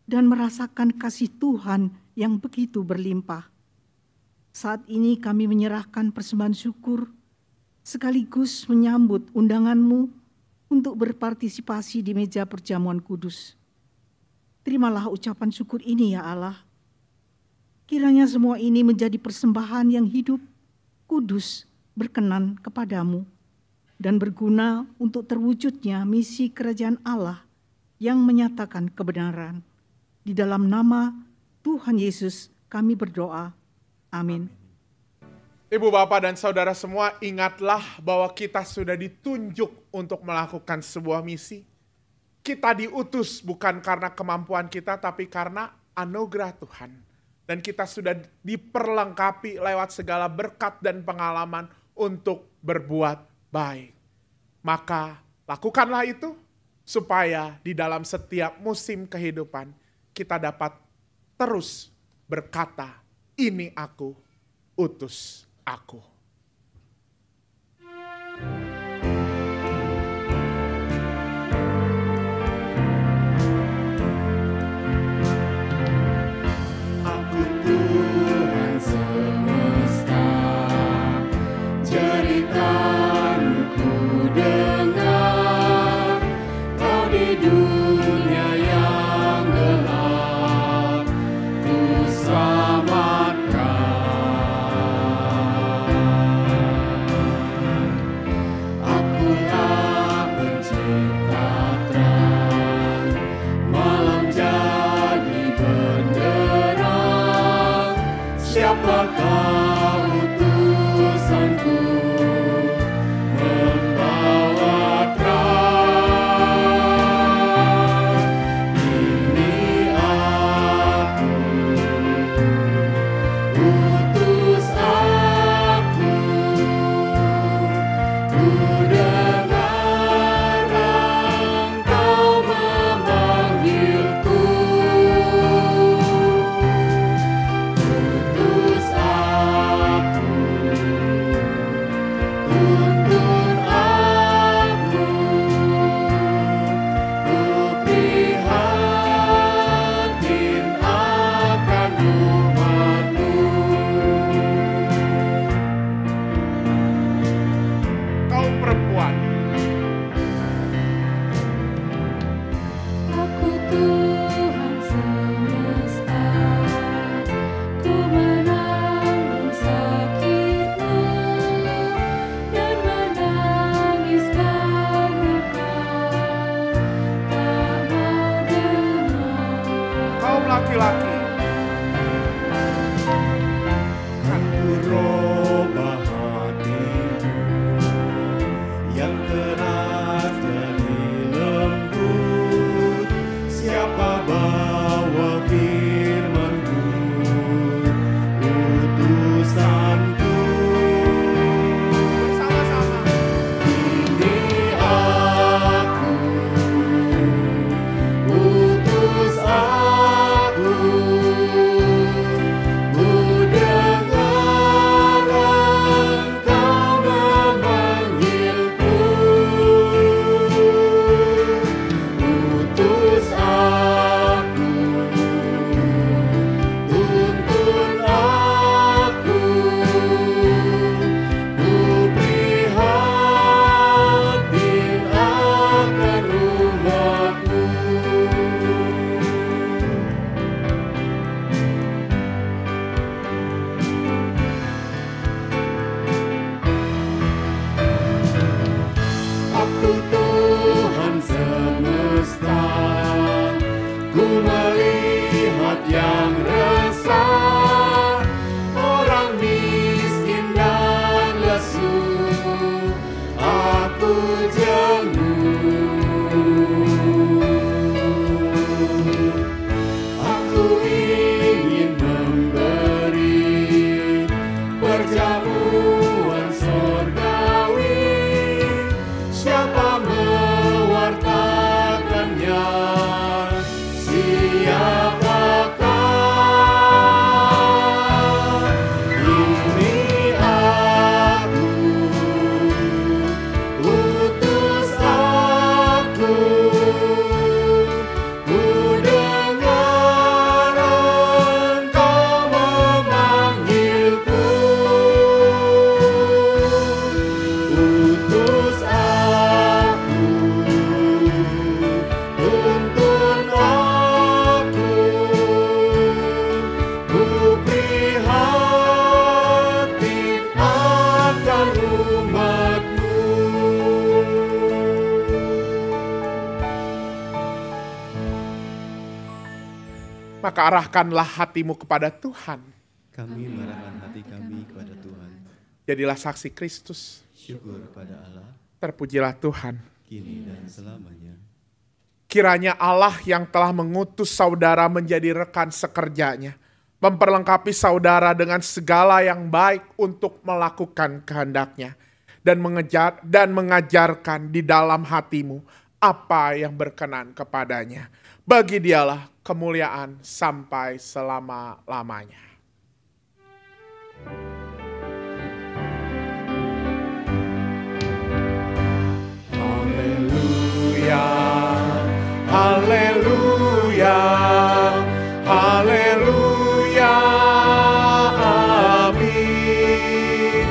dan merasakan kasih Tuhan yang begitu berlimpah. Saat ini kami menyerahkan persembahan syukur, sekaligus menyambut undanganmu untuk berpartisipasi di meja perjamuan kudus. Terimalah ucapan syukur ini ya Allah. Kiranya semua ini menjadi persembahan yang hidup, kudus, berkenan kepadamu, dan berguna untuk terwujudnya misi kerajaan Allah yang menyatakan kebenaran. Di dalam nama Tuhan Yesus kami berdoa. Amin. Ibu, Bapak, dan Saudara semua, ingatlah bahwa kita sudah ditunjuk untuk melakukan sebuah misi. Kita diutus bukan karena kemampuan kita, tapi karena anugerah Tuhan. Dan kita sudah diperlengkapi lewat segala berkat dan pengalaman untuk berbuat baik. Maka lakukanlah itu supaya di dalam setiap musim kehidupan kita dapat terus berkata, ini aku, utus aku. Tuhan semesta, cerita-Mu ku dengar, Kau di dunia yang gelap, ku selamatkan. Akulah pencipta terang, malam jadi benderang. Siapakah utusanku membawa terang? Ini aku, utus aku. Ku dengar Engkau memanggilku. Utus aku, tuntun aku, ku prihatin akan umat-Mu. Kaum perempuan, Aku Tuhan semesta, ku menanggung sakitmu dan menangis karena kau tak mau dengar. kaum laki-laki, Kan ku robah hatimu yang keras jadi lembut. Siapa bawa firman-Mu, utusanku. bersama-sama. Ini aku, utus aku. maka arahkanlah hatimu kepada Tuhan. Kami merahkan hati kami kepada Tuhan. Jadilah saksi Kristus. Syukur pada Allah, Terpujilah Tuhan. kini dan selamanya. Kiranya Allah yang telah mengutus saudara menjadi rekan sekerjanya, memperlengkapi saudara dengan segala yang baik untuk melakukan kehendak-Nya, dan mengajarkan di dalam hatimu apa yang berkenan kepadanya. Bagi Dialah kemuliaan sampai selama-lamanya. Haleluya, haleluya, haleluya, amin.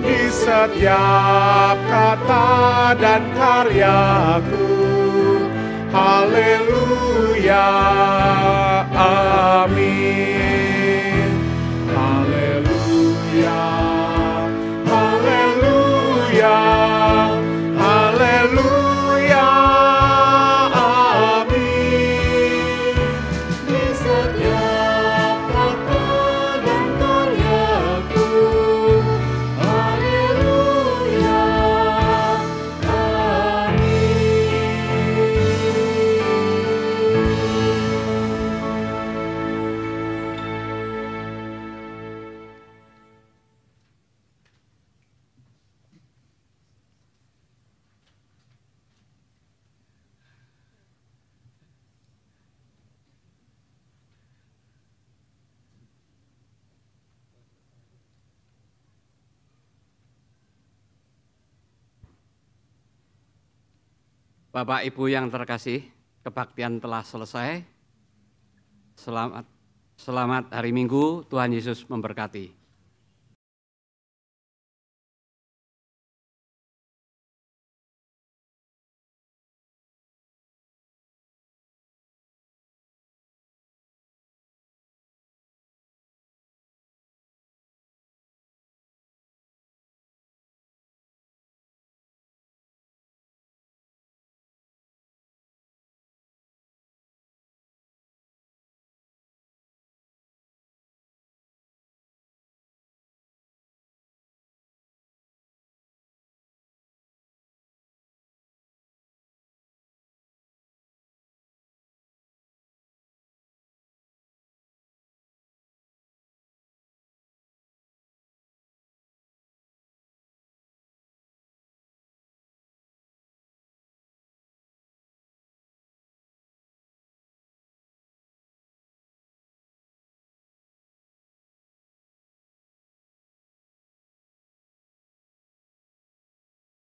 Di setiap kata dan karyaku, haleluya, amin. Haleluya, haleluya, haleluya, amin. Di setiap kata dan karyaku, haleluya, Bapak Ibu yang terkasih, kebaktian telah selesai. Selamat hari Minggu, Tuhan Yesus memberkati.